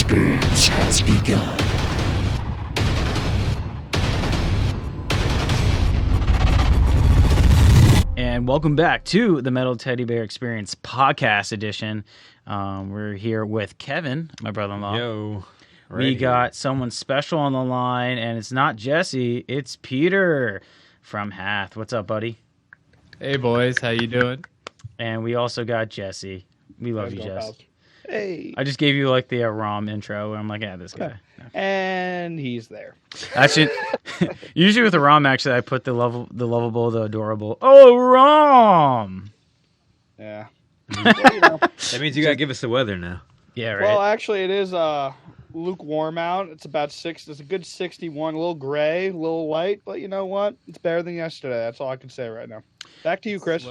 experience has begun. And welcome back to the Metal Teddy Bear Experience Podcast Edition. We're here with Kevin, my brother-in-law. Yo. We got someone special on the line, and it's not Jesse, it's Peter from Hath. What's up, buddy? Hey, boys. How you doing? And we also got Jesse. We love you, Jess. Hey. I just gave you like the ROM intro, and I'm like, yeah, this guy. And he's there. Actually, usually with the ROM, actually, I put the lovable, the adorable. Oh, ROM! Yeah. That means you gotta give us the weather now. Yeah, right. Well, actually, it is lukewarm out. It's about It's a good 61. A little gray, a little light, but you know what? It's better than yesterday. That's all I can say right now. Back to you, Chris.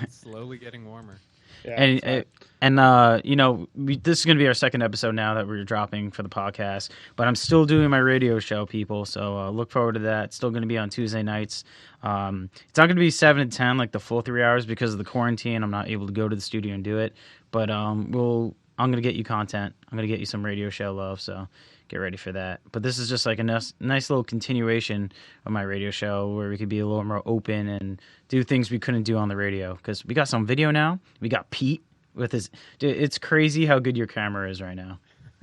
Slowly getting warmer. Yeah, and you know, this is going to be our second episode now that we're dropping for the podcast, but I'm still doing my radio show, people, so look forward to that. It's still going to be on Tuesday nights. It's not going to be 7 to 10, like the full 3 hours, because of the quarantine. I'm not able to go to the studio and do it, but I'm going to get you content. I'm going to get you some radio show love, so get ready for that. But this is just like a nice little continuation of my radio show where we could be a little more open and do things we couldn't do on the radio, because we got some video now. We got Pete with his... Dude, it's crazy how good your camera is right now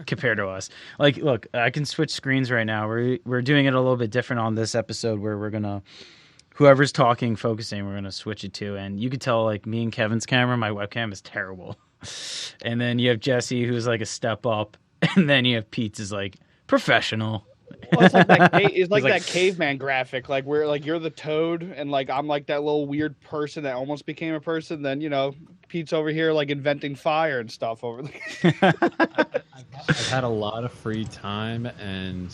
compared to us. Like, look, I can switch screens right now. We're doing it a little bit different on this episode where we're going to... Whoever's talking, focusing, we're going to switch it to. And you could tell, like, me and Kevin's camera, my webcam is terrible. And then you have Jesse, who's like a step up. And then you have Pete's is like professional. Well, it's like that caveman graphic, like where like you're the toad and like I'm like that little weird person that almost became a person. Then you know Pete's over here like inventing fire and stuff over there. I've had a lot of free time and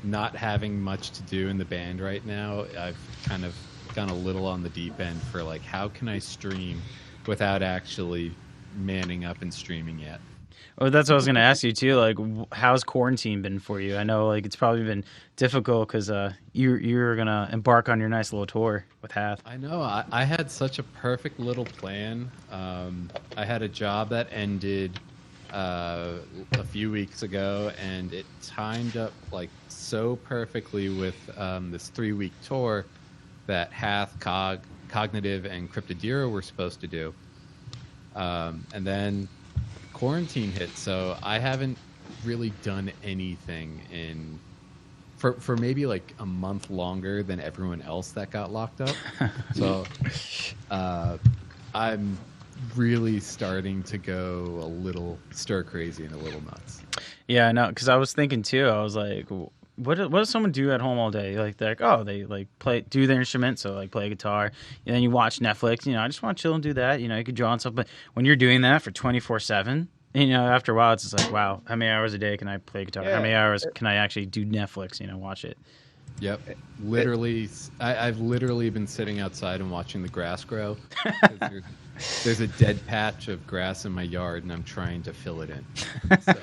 not having much to do in the band right now. I've kind of gone a little on the deep end for like how can I stream without actually manning up and streaming yet. Oh, that's what I was going to ask you too. Like, how's quarantine been for you? I know, like, it's probably been difficult because you're going to embark on your nice little tour with Hath. I know. I had such a perfect little plan. I had a job that ended a few weeks ago, and it timed up like so perfectly with this 3-week tour that Hath, Cognitive, and Cryptodira were supposed to do. And then quarantine hit, so I haven't really done anything for maybe like a month longer than everyone else that got locked up. So I'm really starting to go a little stir crazy and a little nuts. Yeah, I know, because I was thinking too. I was like, what does someone do at home all day? Like, they're like, oh, they like do their instrument, so like play guitar, and then you watch Netflix. You know, I just want to chill and do that. You know, you could draw on something. But when you're doing that for 24/7, you know, after a while, it's just like, wow, how many hours a day can I play guitar? Yeah. How many hours can I actually do Netflix? You know, watch it. Yep, literally. I've literally been sitting outside and watching the grass grow. There's a dead patch of grass in my yard, and I'm trying to fill it in. So,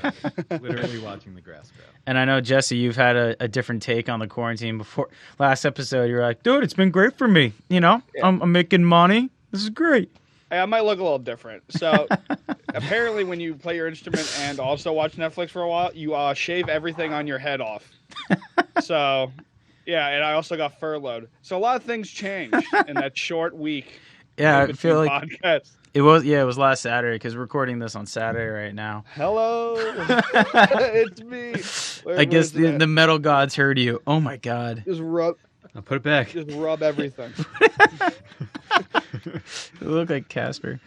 literally watching the grass grow. And I know, Jesse, you've had a different take on the quarantine before. Last episode, you were like, dude, it's been great for me. You know, Yeah. I'm making money. This is great. I might look a little different. So apparently, when you play your instrument and also watch Netflix for a while, you shave everything on your head off. So yeah, and I also got furloughed. So a lot of things changed in that short week. Yeah, I feel like podcasts. it was last Saturday, because we're recording this on Saturday right now. Hello, it's me. I guess the metal gods heard you. Oh my god. Just rub. I'll put it back. Just rub everything. You look like Casper.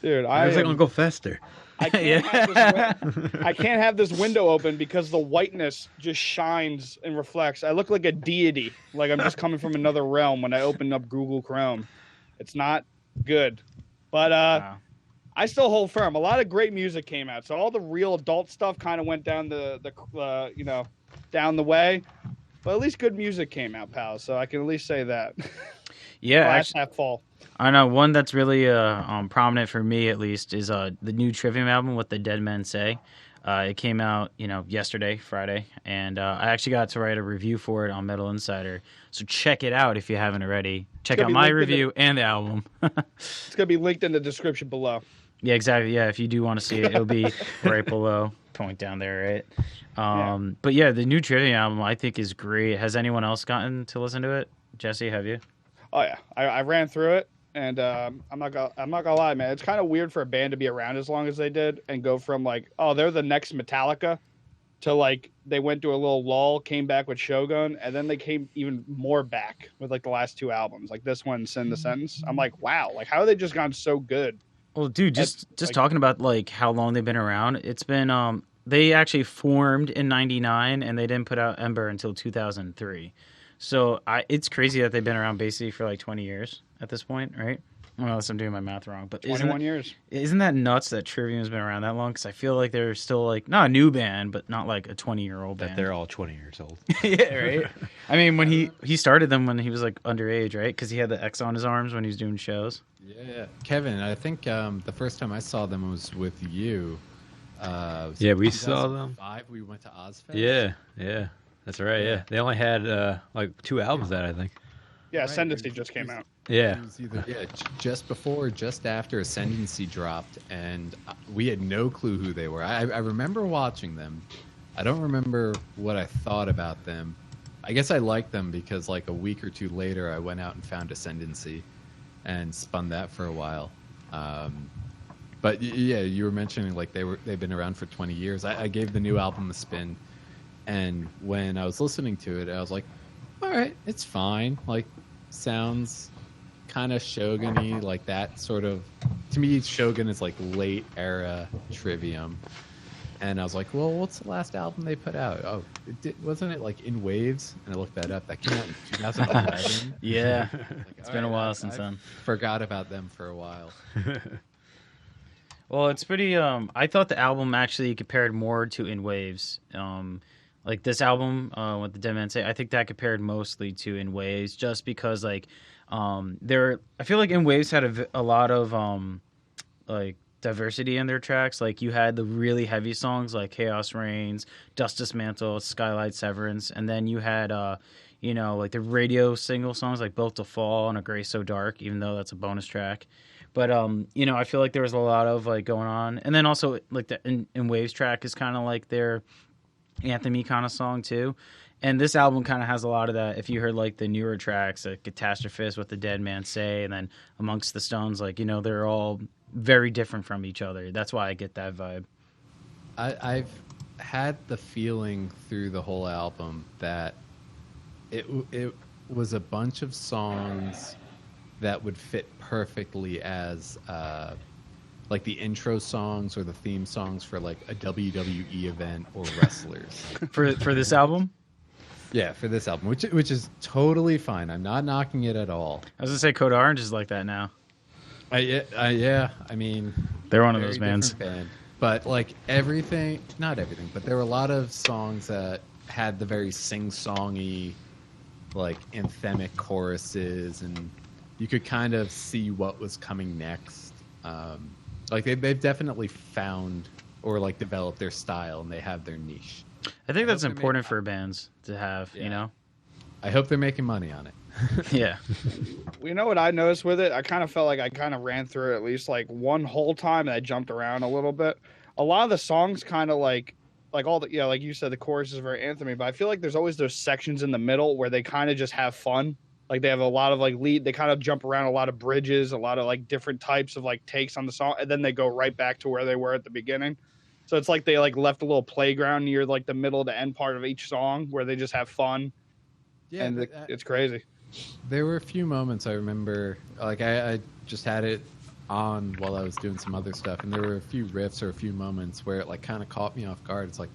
Dude, I was like, I'll go faster. I can't have this window open because the whiteness just shines and reflects. I look like a deity, like I'm just coming from another realm when I open up Google Chrome. It's not good, but Wow. I still hold firm. A lot of great music came out, so all the real adult stuff kind of went down down the way. But at least good music came out, pal. So I can at least say that. Yeah, Glass half full. I know one that's really prominent for me, at least, is the new Trivium album, What the Dead Men Say. It came out, yesterday, Friday, and I actually got to write a review for it on Metal Insider. So check it out if you haven't already. Check out my review and the album. It's gonna be linked in the description below. Yeah, exactly. Yeah, if you do want to see it, it'll be right below. point down there, right? But yeah, the new Trivium album I think is great. Has anyone else gotten to listen to it? Jesse, have you? Oh yeah, I ran through it, and I'm not gonna lie, man. It's kind of weird for a band to be around as long as they did and go from like, oh, they're the next Metallica, to like they went to a little lull, came back with Shogun, and then they came even more back with like the last two albums, like this one, Send the Sentence. I'm like, wow, like how have they just gone so good? Well, dude, just talking about like how long they've been around. It's been they actually formed in '99 and they didn't put out Ember until 2003. So it's crazy that they've been around basically for like 20 years at this point, right? Unless I'm doing my math wrong, but 21 years. Isn't that nuts that Trivium's been around that long? Because I feel like they're still like not a new band, but not like a 20-year-old band. That they're all 20 years old. Yeah, right. I mean, when he started them when he was like underage, right? Because he had the X on his arms when he was doing shows. Yeah, Kevin, I think the first time I saw them was with you. Yeah, we saw them. 2005, we went to Ozfest. Yeah, that's right. Yeah, they only had like 2 albums out, I think. Yeah, Right. Ascendancy just came out. Yeah, It was either just before or just after Ascendancy dropped, and we had no clue who they were. I remember watching them. I don't remember what I thought about them. I guess I liked them because like a week or two later, I went out and found Ascendancy and spun that for a while. But yeah, you were mentioning like they've been around for 20 years. I gave the new album a spin, and when I was listening to it, I was like, all right, it's fine. Like, sounds kind of Shogun-y, like that sort of. To me, Shogun is like late era Trivium. And I was like, well, what's the last album they put out? Oh, wasn't it like In Waves? And I looked that up. That came out in 2011. Yeah, Like, it's all been a right, while since I then. Forgot about them for a while. Well, it's pretty. I thought the album actually compared more to In Waves. Like this album, with the Dead Man Say, I think that compared mostly to In Waves, just because like, I feel like In Waves had a lot of like diversity in their tracks. Like you had the really heavy songs like Chaos Reigns, Dust Dismantle, Skylight Severance, and then you had like the radio single songs like Built to Fall and A Grace So Dark, even though that's a bonus track. But I feel like there was a lot of like going on, and then also like the In Waves track is kind of like their anthem-y kind of song too. And this album kind of has a lot of that. If you heard like the newer tracks, like Catastrophist, What the Dead Man Say, and then Amongst the Stones, like they're all very different from each other. That's why I get that vibe. I've had the feeling through the whole album that it was a bunch of songs that would fit perfectly as like the intro songs or the theme songs for like a WWE event or wrestlers. For this album? Yeah, for this album, which is totally fine. I'm not knocking it at all. I was gonna say Code Orange is like that now. Yeah. I mean, They're one of very those bands. different band. But like not everything, but there were a lot of songs that had the very sing-songy, like anthemic choruses, and you could kind of see what was coming next. Like they've definitely found or like developed their style, and they have their niche. I think that's important for bands to have, I hope they're making money on it. Yeah. You know what I noticed with it? I kind of felt like I kind of ran through it at least like one whole time, and I jumped around a little bit. A lot of the songs kind of like all the, like you said, the chorus is very anthemy, but I feel like there's always those sections in the middle where they kind of just have fun. Like they have a lot of like lead, they kind of jump around a lot of bridges, a lot of like different types of like takes on the song, and then they go right back to where they were at the beginning. So it's like they like left a little playground near like the middle to end part of each song where they just have fun. Yeah, and it's crazy. There were a few moments I remember, like I just had it on while I was doing some other stuff, and there were a few riffs or a few moments where it like kind of caught me off guard. It's like,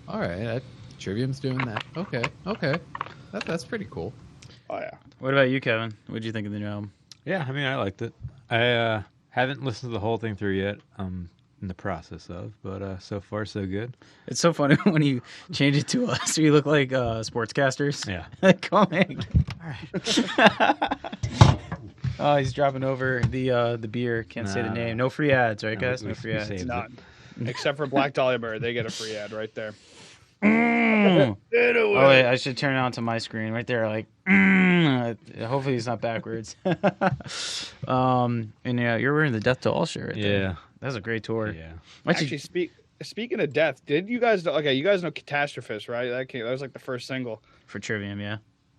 all right, Trivium's doing that. Okay, that's pretty cool. Oh yeah. What about you, Kevin? What did you think of the new album? Yeah, I mean, I liked it. I haven't listened to the whole thing through yet. In the process of, but so far so good. It's so funny when you change it to us. We look like sportscasters. Yeah. Coming. All right. Oh, he's dropping over the beer. Can't say the name. No free ads, right, guys? No free ads. None. Except for Black Dahlia Bird, they get a free ad right there. Oh wait, I should turn it on to my screen right there. Like, hopefully it's not backwards. And yeah, you're wearing the Death to All shirt. Right there. Yeah. That was a great tour. Yeah. Actually, speaking of death, did you guys know? Okay, you guys know Catastrophist, right? That was like the first single. For Trivium, yeah.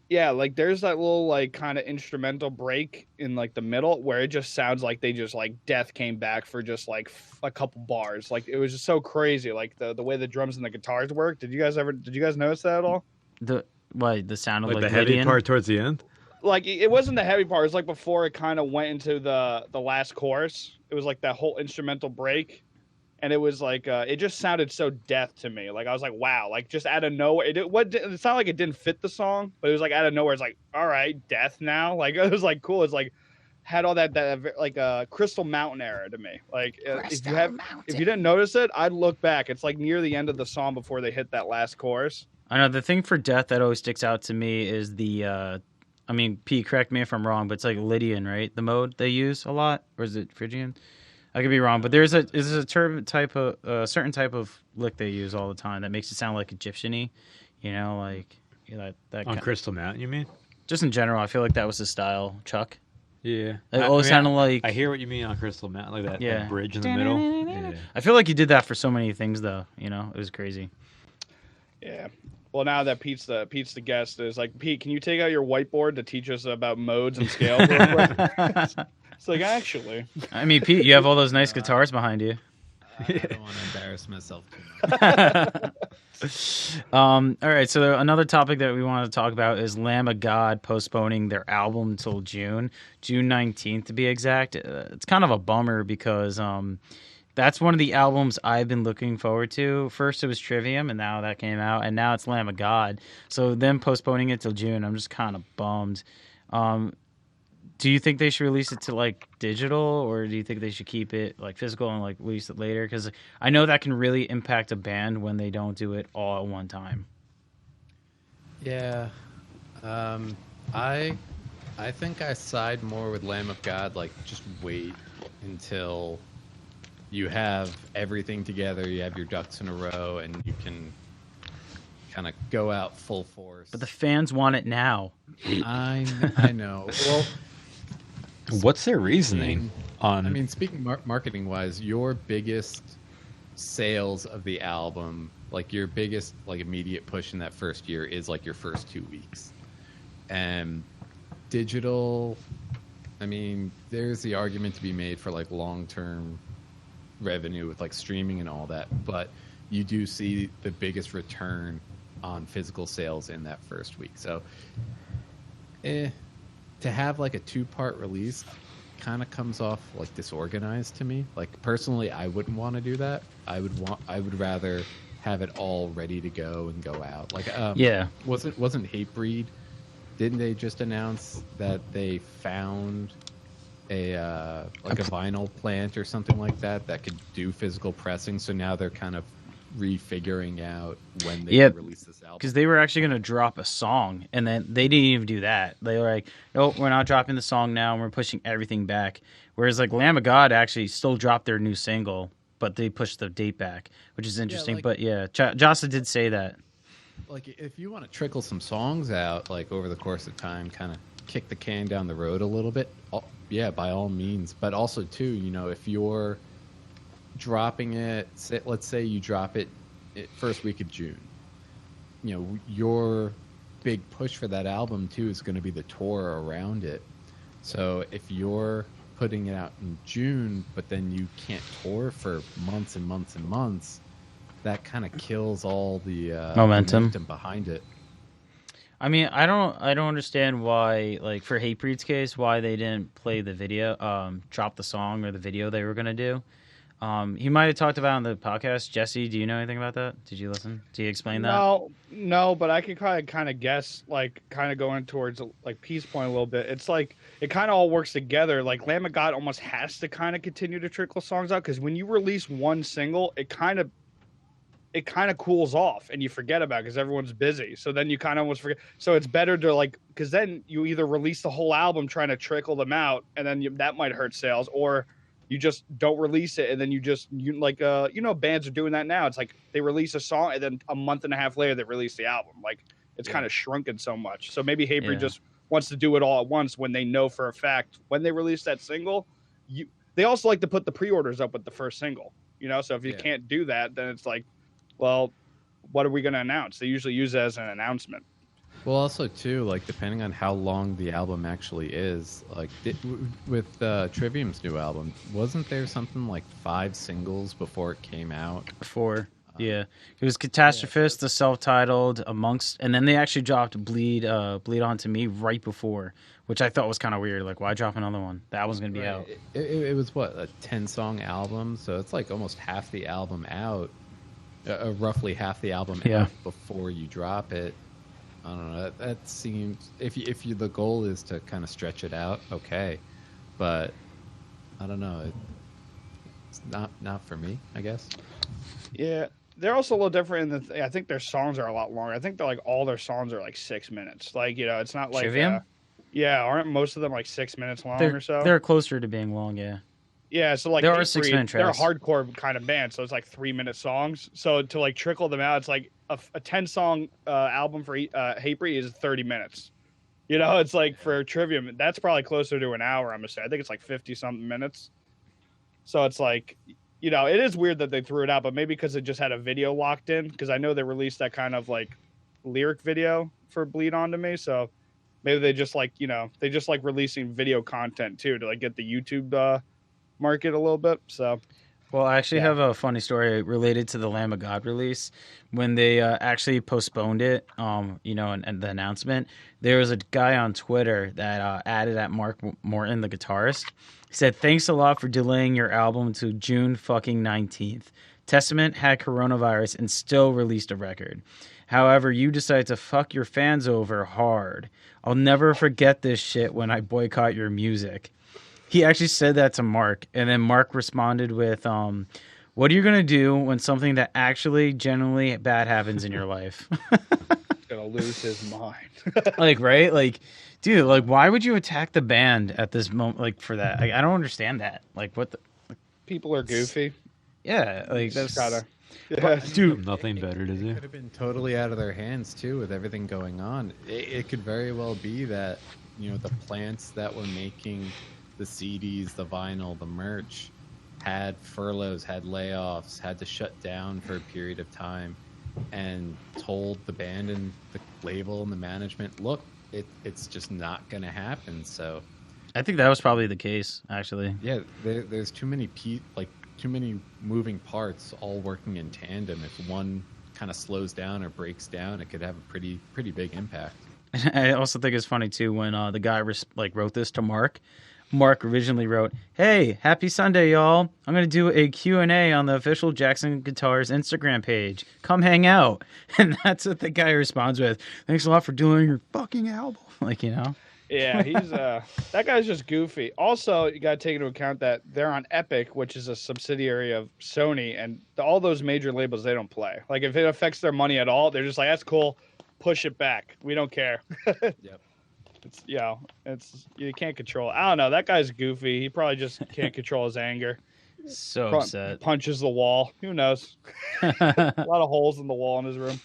Yeah, like there's that little like kind of instrumental break in like the middle where it just sounds like they just like Death came back for just like a couple bars. Like it was just so crazy, like the way the drums and the guitars work. Did you guys notice that at all? The sound of Like like the heavy Lydian? part towards the end. Like it wasn't the heavy part. It was like before it kind of went into the last chorus. It was like that whole instrumental break, and it was like it just sounded so Death to me. Like I was like, wow, like just out of nowhere. It's not like it didn't fit the song, but it was like out of nowhere. It's like, all right, Death now. Like it was like cool. It's like had all that like Crystal Mountain era to me. Like if you didn't notice it, I'd look back. It's like near the end of the song before they hit that last chorus. I know the thing for Death that always sticks out to me is the. I mean, P, correct me if I'm wrong, but it's like Lydian, right? The mode they use a lot, or is it Phrygian? I could be wrong, but there's a certain type of lick they use all the time that makes it sound like Egyptian-y, you know, like that. On Crystal Mountain, you mean? Just in general, I feel like that was his style, Chuck. Yeah. It always sounded like. I hear what you mean on Crystal Mountain, like that, Yeah. that bridge in the middle. Yeah. I feel like he did that for so many things, though. You know, it was crazy. Yeah. Well, now that Pete's the guest, is like, Pete, can you take out your whiteboard to teach us about modes and scales real quick? It's like, actually. I mean, Pete, you have all those nice guitars behind you. I don't want to embarrass myself too much. All right, so another topic that we wanted to talk about is Lamb of God postponing their album until June 19th to be exact. It's kind of a bummer because that's one of the albums I've been looking forward to. First it was Trivium, and now that came out, and now it's Lamb of God. So them postponing it till June, I'm just kind of bummed. Do you think they should release it to like digital, or do you think they should keep it like physical and like release it later? Because I know that can really impact a band when they don't do it all at one time. Yeah, I think I side more with Lamb of God. Like, just wait until you have everything together, you have your ducks in a row, and you can kind of go out full force. But the fans want it now. I know. Well, What's their reasoning on? I mean, speaking marketing wise, your biggest sales of the album, like your biggest like immediate push in that first year, is like your first 2 weeks. And digital, I mean, there's the argument to be made for like long-term revenue with like streaming and all that, but you do see the biggest return on physical sales in that first week. So to have like a 2-part release kind of comes off like disorganized to me. Like personally, I wouldn't want to do that. I would rather have it all ready to go and go out. Like Yeah. wasn't Hatebreed, didn't they just announce that they found a vinyl plant or something like that could do physical pressing? So now they're kind of refiguring out when they release this album, because they were actually going to drop a song, and then they didn't even do that. They were like, "No, we're not dropping the song now, and we're pushing everything back." Whereas like Lamb of God actually still dropped their new single, but they pushed the date back, which is interesting. But yeah, Jossa did say that. Like, if you want to trickle some songs out like over the course of time, kind of kick the can down the road a little bit, yeah, by all means. But also too, you know, if you're dropping it, let's say you drop it first week of June, you know, your big push for that album too is going to be the tour around it. So if you're putting it out in June, but then you can't tour for months and months and months, that kind of kills all the momentum behind it. I mean, I don't understand why, like for Hatebreed's case, why they didn't play the video, drop the song or the video they were going to do. He might have talked about it on the podcast. Jesse, do you know anything about that? Did you listen? Did he explain that? No, but I could kind of guess, like kind of going towards like Peace Point a little bit. It's like it kind of all works together. Like Lamb of God almost has to kind of continue to trickle songs out, because when you release one single, it kind of cools off and you forget about it because everyone's busy. So then you kind of almost forget. So it's better to like, because then you either release the whole album trying to trickle them out, and then that might hurt sales, or you just don't release it, and then you bands are doing that now. It's like they release a song, and then a month and a half later they release the album. Like it's kind of shrunken so much. So maybe Hatebreed just wants to do it all at once when they know for a fact when they release that single. They also like to put the pre-orders up with the first single. You know, so if you Yeah. can't do that, then it's like, well, what are we going to announce? They usually use it as an announcement. Well, also too, like depending on how long the album actually is, like with Trivium's new album, wasn't there something like 5 singles before it came out? 4. Yeah, it was Catastrophist, the self-titled, Amongst, and then they actually dropped Bleed Onto Me right before, which I thought was kind of weird. Like, why drop another one? That one's gonna be out. It was what, a 10-song album, so it's like almost half the album out, roughly half the album out before you drop it. I don't know. That seems if the goal is to kind of stretch it out, okay, but I don't know. It's not for me, I guess. Yeah, they're also a little different in I think their songs are a lot longer. I think they're like all their songs are like 6 minutes. Like, you know, it's not like Trivium? yeah, aren't most of them like 6 minutes long or so? They're closer to being long, yeah. Yeah, so like there are 6-minute they're a tracks. hardcore kind of band, so it's like 3-minute songs. So to like trickle them out, it's like a 10-song album for Hatebreed is 30 minutes. You know, it's like for Trivium, that's probably closer to an hour. I'm gonna say. I think it's like 50-something minutes. So it's like, you know, it is weird that they threw it out, but maybe because it just had a video locked in. Because I know they released that kind of like lyric video for Bleed Onto Me, so maybe they just like, you know, they just like releasing video content too to like get the YouTube market a little bit. So Well, I actually have a funny story related to the Lamb of God release. When they actually postponed it, you know, and the announcement, there was a guy on Twitter that added at Mark Morton, the guitarist. He said, "Thanks a lot for delaying your album to June fucking 19th. Testament had coronavirus and still released a record. However, you decided to fuck your fans over hard. I'll never forget this shit when I boycott your music." He actually said that to Mark, and then Mark responded with, "What are you going to do when something that actually genuinely bad happens in your life?" he's gonna lose his mind. Like, right? Like, dude, like, why would you attack the band at this moment, like, for that? I don't understand that. Like, what the... People are goofy. Yeah, like, that's... Gotta, Dude, Nothing better to do. Could have been totally out of their hands too with everything going on. It could very well be that, you know, the plants that were making the CDs, the vinyl, the merch had furloughs, had layoffs, had to shut down for a period of time, and told the band and the label and the management, look, it's just not going to happen. So I think that was probably the case, actually. yeah, there's too many too many moving parts all working in tandem. If one kind of slows down or breaks down, it could have a pretty big impact. I also think it's funny, too, when the guy wrote this to Mark. Mark originally wrote, "Hey, happy Sunday, y'all. I'm going to do a Q&A on the official Jackson Guitars Instagram page. Come hang out." And that's what the guy responds with. "Thanks a lot for doing your fucking album." Like, you know? Yeah, he's that guy's just goofy. Also, you gotta take into account that they're on Epic, which is a subsidiary of Sony, and all those major labels they don't play. Like if it affects their money at all, they're just like, "That's cool, push it back. We don't care." Yep. It's it's you can't control it. I don't know. That guy's goofy. He probably just can't control his anger. So upset. Punches the wall. Who knows? A lot of holes in the wall in his room.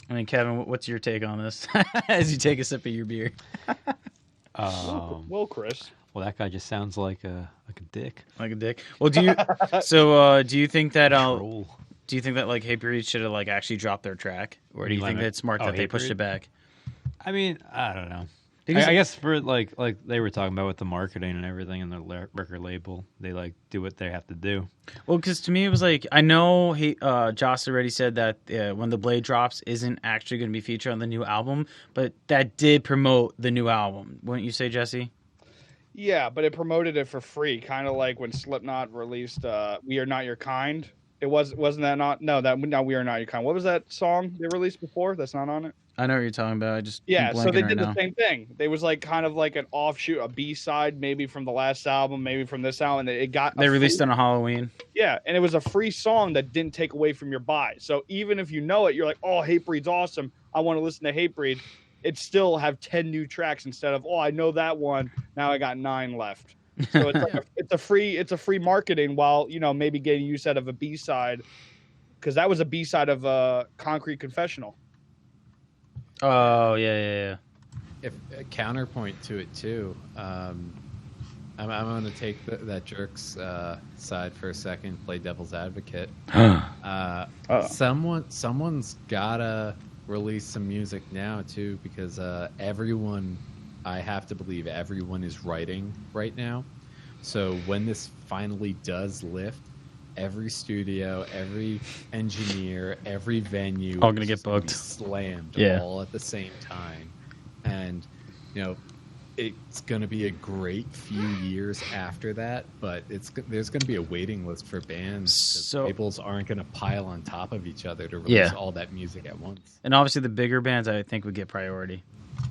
I mean, Kevin, what's your take on this as you take a sip of your beer? Well, Chris. Well, that guy just sounds like a dick. Like a dick. Well, do you? So, do you think that? Troll. Do you think that like Hatebreed should have like actually dropped their track, or do you think that it's smart that they pushed Hatebreed? it back? I mean, I don't know. Because I guess for like they were talking about with the marketing and everything and the record label, they like do what they have to do. Well, because to me it was like, I know Joss already said that When the Blade Drops isn't actually going to be featured on the new album, but that did promote the new album. Wouldn't you say, Jesse? Yeah, but it promoted it for free, kind of like when Slipknot released "We Are Not Your Kind." It wasn't that not no that no We Are Not Your Kind. What was that song they released before? That's not on it. I know what you're talking about. I just Yeah, so they did now. the same thing. They was like kind of like an offshoot, a B-side, maybe from the last album, maybe from this album. And it got They released it on Halloween. Yeah, and it was a free song that didn't take away from your buy. So even if you know it, you're like, "Oh, Hatebreed's awesome. I want to listen to Hatebreed." It still have 10 new tracks instead of, "Oh, I know that one. Now I got 9 left." So it's like it's a free marketing while, you know, maybe getting use out of a B-side, because that was a B-side of Concrete Confessional. Oh yeah. If a counterpoint to it too, I I'm going to take that jerk's side for a second, play devil's advocate. Someone's gotta release some music now too, because everyone, I have to believe everyone is writing right now. So when this finally does lift, every studio, every engineer, every venue, all gonna get booked, slammed, all at the same time, and it's going to be a great few years after that, but there's going to be a waiting list for bands. So labels aren't going to pile on top of each other to release all that music at once. And obviously the bigger bands, I think, would get priority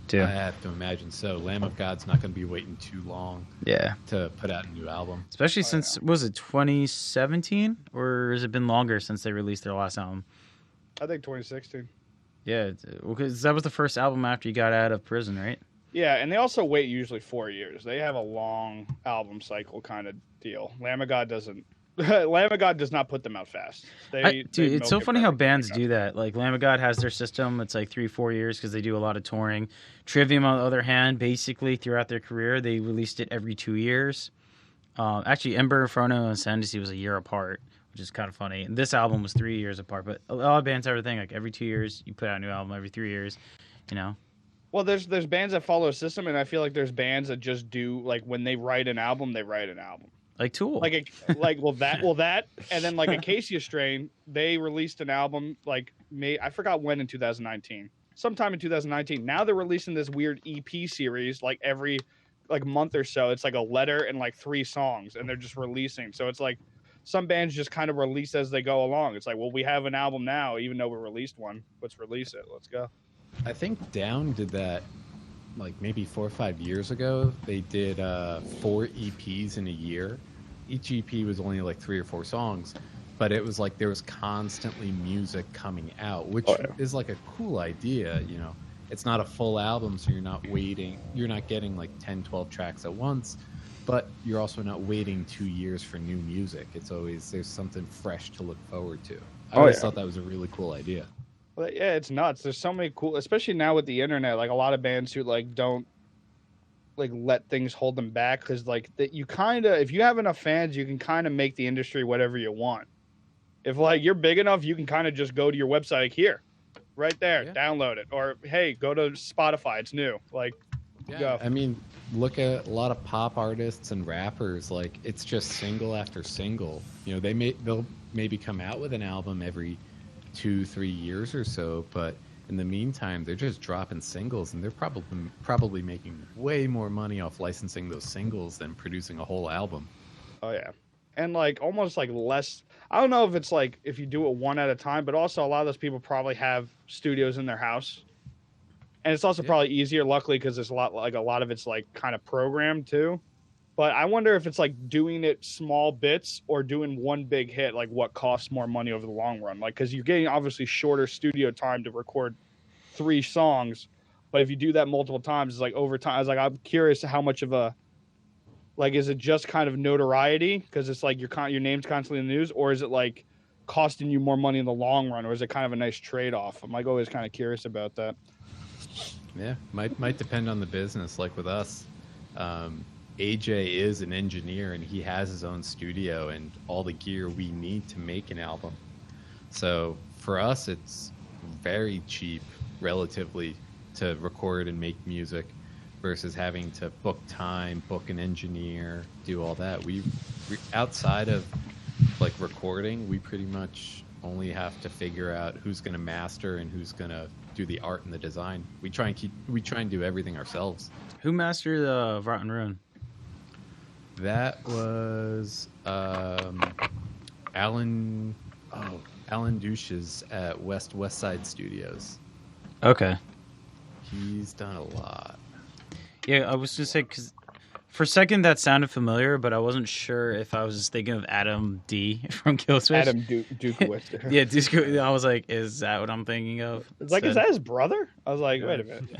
too. I have to imagine so. Lamb of God's not going to be waiting too long to put out a new album. Especially since, was it 2017? Or has it been longer since they released their last album? I think 2016. Yeah, because that was the first album after you got out of prison, right? Yeah, and they also wait usually 4 years. They have a long album cycle kind of deal. Lamb of God doesn't. Lamb of God does not put them out fast. It's so funny how bands do that. Like Lamb of God has their system. It's like 3-4 years because they do a lot of touring. Trivium, on the other hand, basically throughout their career, they released it every 2 years. Actually, Ember, Inferno, and Ascendancy was a year apart, which is kind of funny. And this album was 3 years apart. But a lot of bands have a thing like every 2 years you put out a new album. Every 3 years, Well, there's bands that follow a system, and I feel like there's bands that just do, like, when they write an album, they write an album. Like Tool. That, and then like Acacia Strain, they released an album like I forgot when in 2019, sometime in 2019. Now they're releasing this weird EP series like every month or so. It's like a letter and like 3 songs, and they're just releasing. So it's like some bands just kind of release as they go along. It's like, well, we have an album now, even though we released one. Let's release it. Let's go. I think Down did that like maybe 4 or 5 years ago. They did 4 EPs in a year. Each EP was only like 3 or 4 songs, but it was like there was constantly music coming out, which is like a cool idea. It's not a full album, so you're not getting like 10, 12 tracks at once, but you're also not waiting 2 years for new music. It's always, there's something fresh to look forward to. I always thought that was a really cool idea. Well, yeah, it's nuts. There's so many cool, especially now with the internet, like a lot of bands who like don't like let things hold them back, because like that you kind of, if you have enough fans, you can kind of make the industry whatever you want. If like you're big enough, you can kind of just go to your website, like, here, right there, download it, or hey, go to Spotify, it's new. Like, go. I mean, look at a lot of pop artists and rappers. Like, it's just single after single. They'll maybe come out with an album every 2-3 years or so, but in the meantime, they're just dropping singles, and they're probably making way more money off licensing those singles than producing a whole album. Oh yeah, and like almost like less. I don't know if it's like if you do it one at a time, but also a lot of those people probably have studios in their house, and it's also probably easier, luckily, because there's a lot of it's like kind of programmed too. But I wonder if it's like doing it small bits or doing one big hit, like what costs more money over the long run. Like, because you're getting obviously shorter studio time to record 3 songs, but if you do that multiple times, it's like over time. I was like, I'm curious how much of a, like, is it just kind of notoriety because it's like your name's constantly in the news, or is it like costing you more money in the long run, or is it kind of a nice trade-off? I'm like always kind of curious about that. Yeah, might depend on the business. Like with us, AJ is an engineer, and he has his own studio and all the gear we need to make an album. So for us, it's very cheap relatively to record and make music versus having to book time, book an engineer, do all that. We outside of like recording, we pretty much only have to figure out who's going to master and who's going to do the art and the design. We try and do everything ourselves. Who mastered Rotten Ruin? That was Alan Douches at West Side Studios. Okay. He's done a lot. Yeah, I was going to say, because for a second that sounded familiar, but I wasn't sure if I was just thinking of Adam D from Killswitch. Adam Dukowitz. Yeah, Duke. I was like, is that what I'm thinking of? It's like, is that his brother? I was like, wait a minute.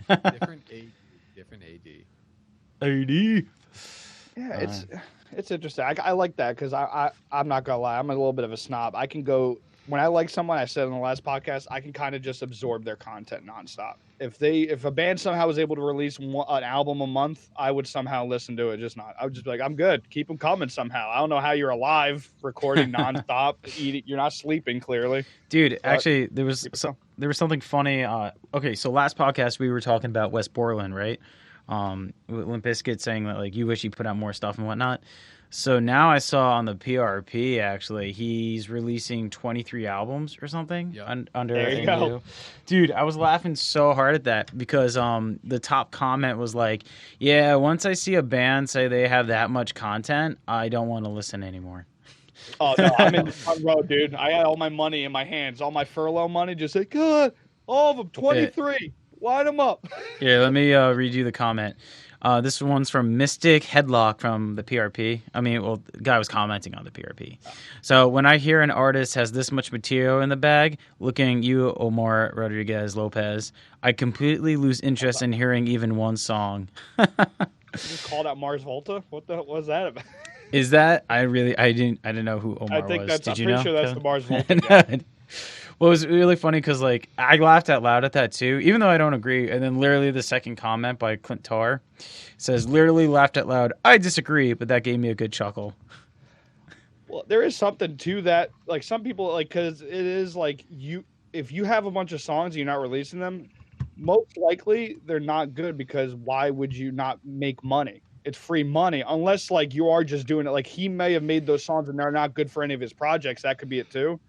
Different AD. AD. Yeah, it's interesting. I like that because I'm not gonna lie, I'm a little bit of a snob. I can go when I like someone, I said in the last podcast, I can kind of just absorb their content nonstop. If a band somehow was able to release an album a month, I would somehow listen to it. Just not. I would just be like, I'm good. Keep them coming somehow. I don't know how you're alive recording nonstop, eating. You're not sleeping clearly. Dude, actually, there was something funny. Okay, so last podcast we were talking about Wes Borland, right? Limp Bizkit saying that like you wish he put out more stuff and whatnot. So now I saw on the PRP actually he's releasing 23 albums or something under there you go. Dude, I was laughing so hard at that because the top comment was like, yeah, once I see a band say they have that much content, I don't want to listen anymore. Oh no, I'm in the front row, dude. I had all my money in my hands, all my furlough money. Just like, God, all of them, 23. Yeah. Line them up. Yeah, let me read you the comment. This one's from Mystic Headlock from the PRP. I mean, well, the guy was commenting on the PRP. So when I hear an artist has this much material in the bag, looking at you, Omar Rodriguez Lopez, I completely lose interest in hearing even one song. You just called out Mars Volta? What was that about? Is that? I didn't know who Omar was. I think that's. Did I'm you pretty know? sure that's the Mars Volta guy. Well, it was really funny because like I laughed out loud at that too, even though I don't agree. And then literally the second comment by Clint Tarr says, "Literally laughed out loud. I disagree, but that gave me a good chuckle." Well, there is something to that. Like some people, like because it is like if you have a bunch of songs and you're not releasing them, most likely they're not good because why would you not make money? It's free money unless like you are just doing it. Like he may have made those songs and they're not good for any of his projects. That could be it too.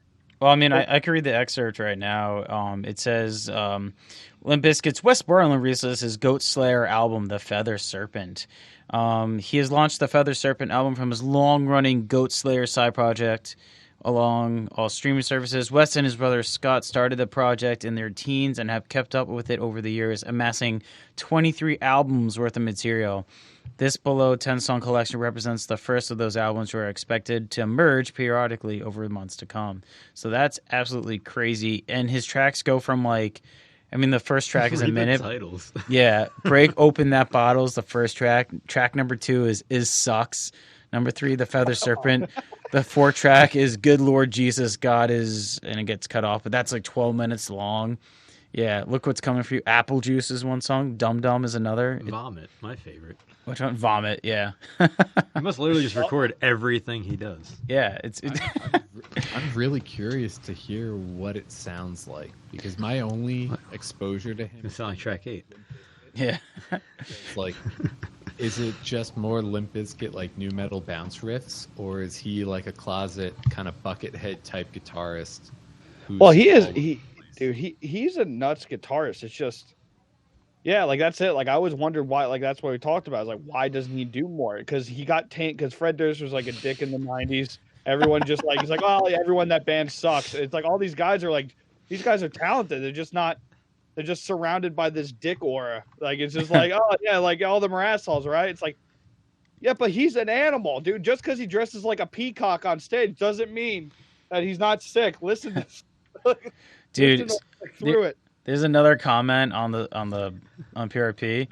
Well, I mean, I can read the excerpt right now. It says, Limp Bizkit's Wes Borland releases his Goatslayer album, The Feather Serpent. He has launched the Feather Serpent album from his long-running Goatslayer side project along all streaming services. Wes and his brother Scott started the project in their teens and have kept up with it over the years, amassing 23 albums worth of material. This below 10-song collection represents the first of those albums, which are expected to emerge periodically over months to come. So that's absolutely crazy. And his tracks go from like, I mean, the first track is a minute. Titles. Yeah, Break Open That Bottle is the first track. Track number 2 is Sucks. Number 3, The Feather Serpent. The 4th track is Good Lord Jesus, God is, and it gets cut off, but that's like 12 minutes long. Yeah, Look What's Coming For You. Apple Juice is one song. Dum Dum is another. Vomit, my favorite. Which one? Vomit, yeah. He must literally just record everything he does. Yeah, I'm really curious to hear what it sounds like because my only exposure to him It sounds like track 8. yeah. is like, is it just more Limp Bizkit like new metal bounce riffs, or is he like a closet kind of Buckethead type guitarist? Well, he's a nuts guitarist. It's just. Yeah, like that's it. Like I always wondered why. Like that's what we talked about. I was like, why doesn't he do more? Because he got tanked. Because Fred Durst was like a dick in the '90s. Everyone just like he's like, oh, everyone that band sucks. It's like all these guys are like, these guys are talented. They're just not. They're just surrounded by this dick aura. Like it's just like, oh yeah, like all them are assholes, right? It's like, yeah, but he's an animal, dude. Just because he dresses like a peacock on stage doesn't mean that he's not sick. Listen to this. Dude, listen to, like, through it. There's another comment on PRP.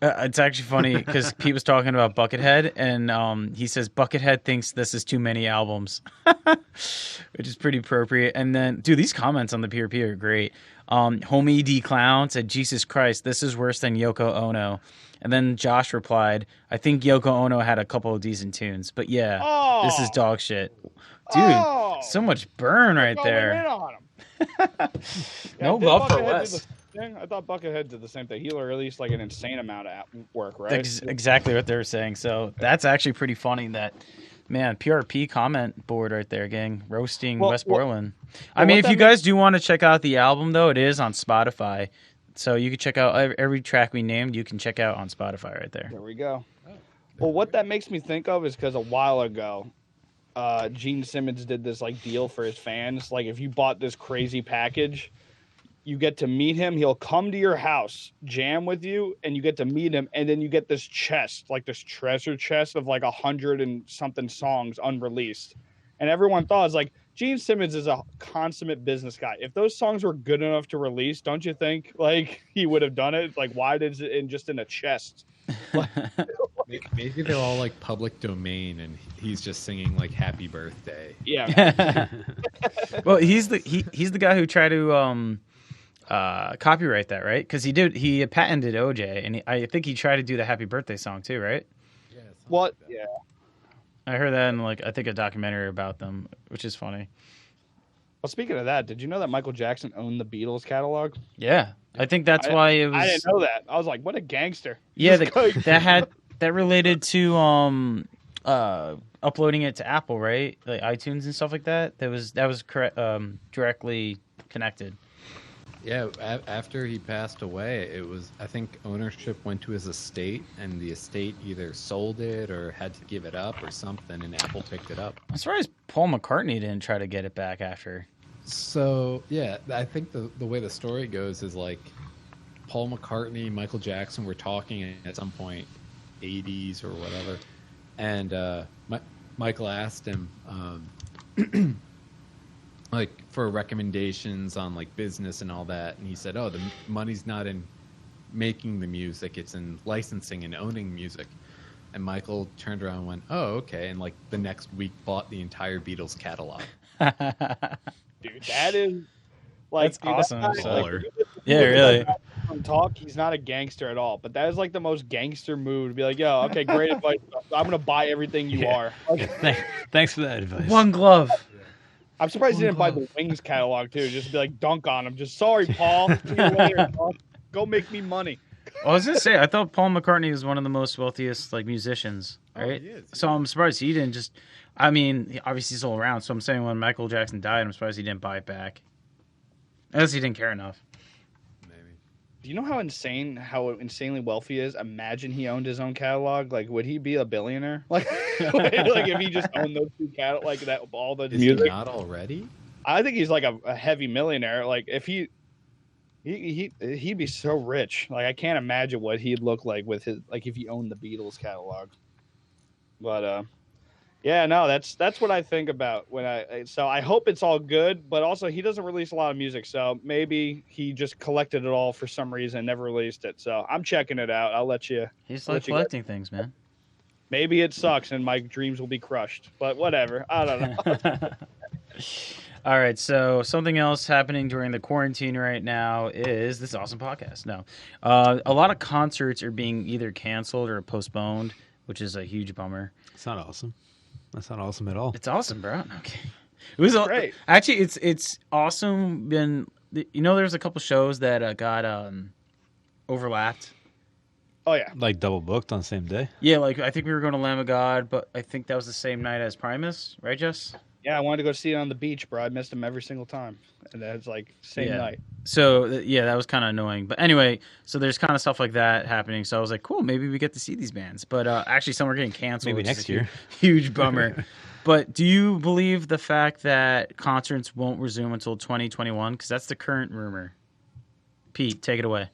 It's actually funny because Pete was talking about Buckethead, and he says Buckethead thinks this is too many albums, which is pretty appropriate. And then, dude, these comments on the PRP are great. Homie D Clown said, "Jesus Christ, this is worse than Yoko Ono." And then Josh replied, "I think Yoko Ono had a couple of decent tunes, but yeah, this is dog shit." Dude, so much burn right there. No love for Wes. I thought Buckethead did the same thing. He released like an insane amount of work, right? Exactly what they were saying. So that's actually pretty funny. That man, PRP comment board right there, gang, roasting Wes Borland. I mean, if you guys do want to check out the album, though, it is on Spotify, so you can check out every track we named. You can check out on Spotify right there. There we go. Well, what that makes me think of is because a while ago, Gene Simmons did this like deal for his fans. Like if you bought this crazy package, you get to meet him. He'll come to your house, jam with you, and you get to meet him. And then you get this chest, like this treasure chest of like 100 and something songs unreleased. And everyone thought, it's like, Gene Simmons is a consummate business guy. If those songs were good enough to release, don't you think like he would have done it? Like, why did it just in a chest? Maybe they're all like public domain, and he's just singing like "Happy Birthday." Yeah. Well, he's the guy who tried to copyright that, right? Because he patented OJ, and I think he tried to do the Happy Birthday song too, right? Yeah. What? Yeah. I heard that in I think a documentary about them, which is funny. Well, speaking of that, did you know that Michael Jackson owned the Beatles catalog? Yeah, I think that's why it was. I didn't know that. I was like, what a gangster. Yeah, that related to uploading it to Apple, right? Like iTunes and stuff like that. That was correct, directly connected. Yeah, after he passed away, I think ownership went to his estate, and the estate either sold it or had to give it up or something, and Apple picked it up. I'm surprised Paul McCartney didn't try to get it back after. So, yeah, I think the way the story goes is like Paul McCartney, Michael Jackson were talking at some point, 80s or whatever, and Michael asked him, like, for recommendations on like business and all that, and he said, "Oh, the money's not in making the music; it's in licensing and owning music." And Michael turned around and went, "Oh, okay," and like the next week bought the entire Beatles catalog. Dude, that is like That's awesome. That guy, Baller. Yeah, really. From talk, he's not a gangster at all, but that is like the most gangster move to be like, "Yo, okay, great advice. I'm gonna buy everything you are." Like, Thanks for that advice. One glove. I'm surprised he didn't buy the Wings catalog too. Just be like, dunk on him. Just sorry, Paul. See you later, Paul. Go make me money. Well, I was gonna say, I thought Paul McCartney was one of the most wealthiest musicians, right? he is. So I'm surprised he didn't just. I mean, obviously he's still around. So I'm saying when Michael Jackson died, I'm surprised he didn't buy it back. Unless he didn't care enough. Maybe. Do you know how insanely wealthy he is? Imagine he owned his own catalog. Like, would he be a billionaire? Like if he just owned those two catalog, like that, all the Is music. he not already? I think he's like a heavy millionaire. Like if he'd be so rich. Like I can't imagine what he'd look like with his if he owned the Beatles catalog. But yeah, no, that's what I think about so I hope it's all good, but also he doesn't release a lot of music, so maybe he just collected it all for some reason and never released it. So I'm checking it out. I'll let you. He's like collecting things, man. Maybe it sucks and my dreams will be crushed, but whatever. I don't know. All right, so something else happening during the quarantine right now is this awesome podcast. No, a lot of concerts are being either canceled or postponed, which is a huge bummer. It's not awesome. That's not awesome at all. It's awesome, bro. Okay, it was Great. Actually, it's awesome. There's a couple shows that got overlapped. Oh yeah. Like double booked on the same day? Yeah, I think we were going to Lamb of God, but I think that was the same night as Primus, right, Jess? Yeah, I wanted to go see it on the beach, bro. I missed him every single time, and that's same night. So that was kind of annoying. But anyway, so there's kind of stuff like that happening. So I was like, cool, maybe we get to see these bands. But actually, some are getting canceled. Maybe which next is a year. Huge bummer. But do you believe the fact that concerts won't resume until 2021? Because that's the current rumor. Pete, take it away.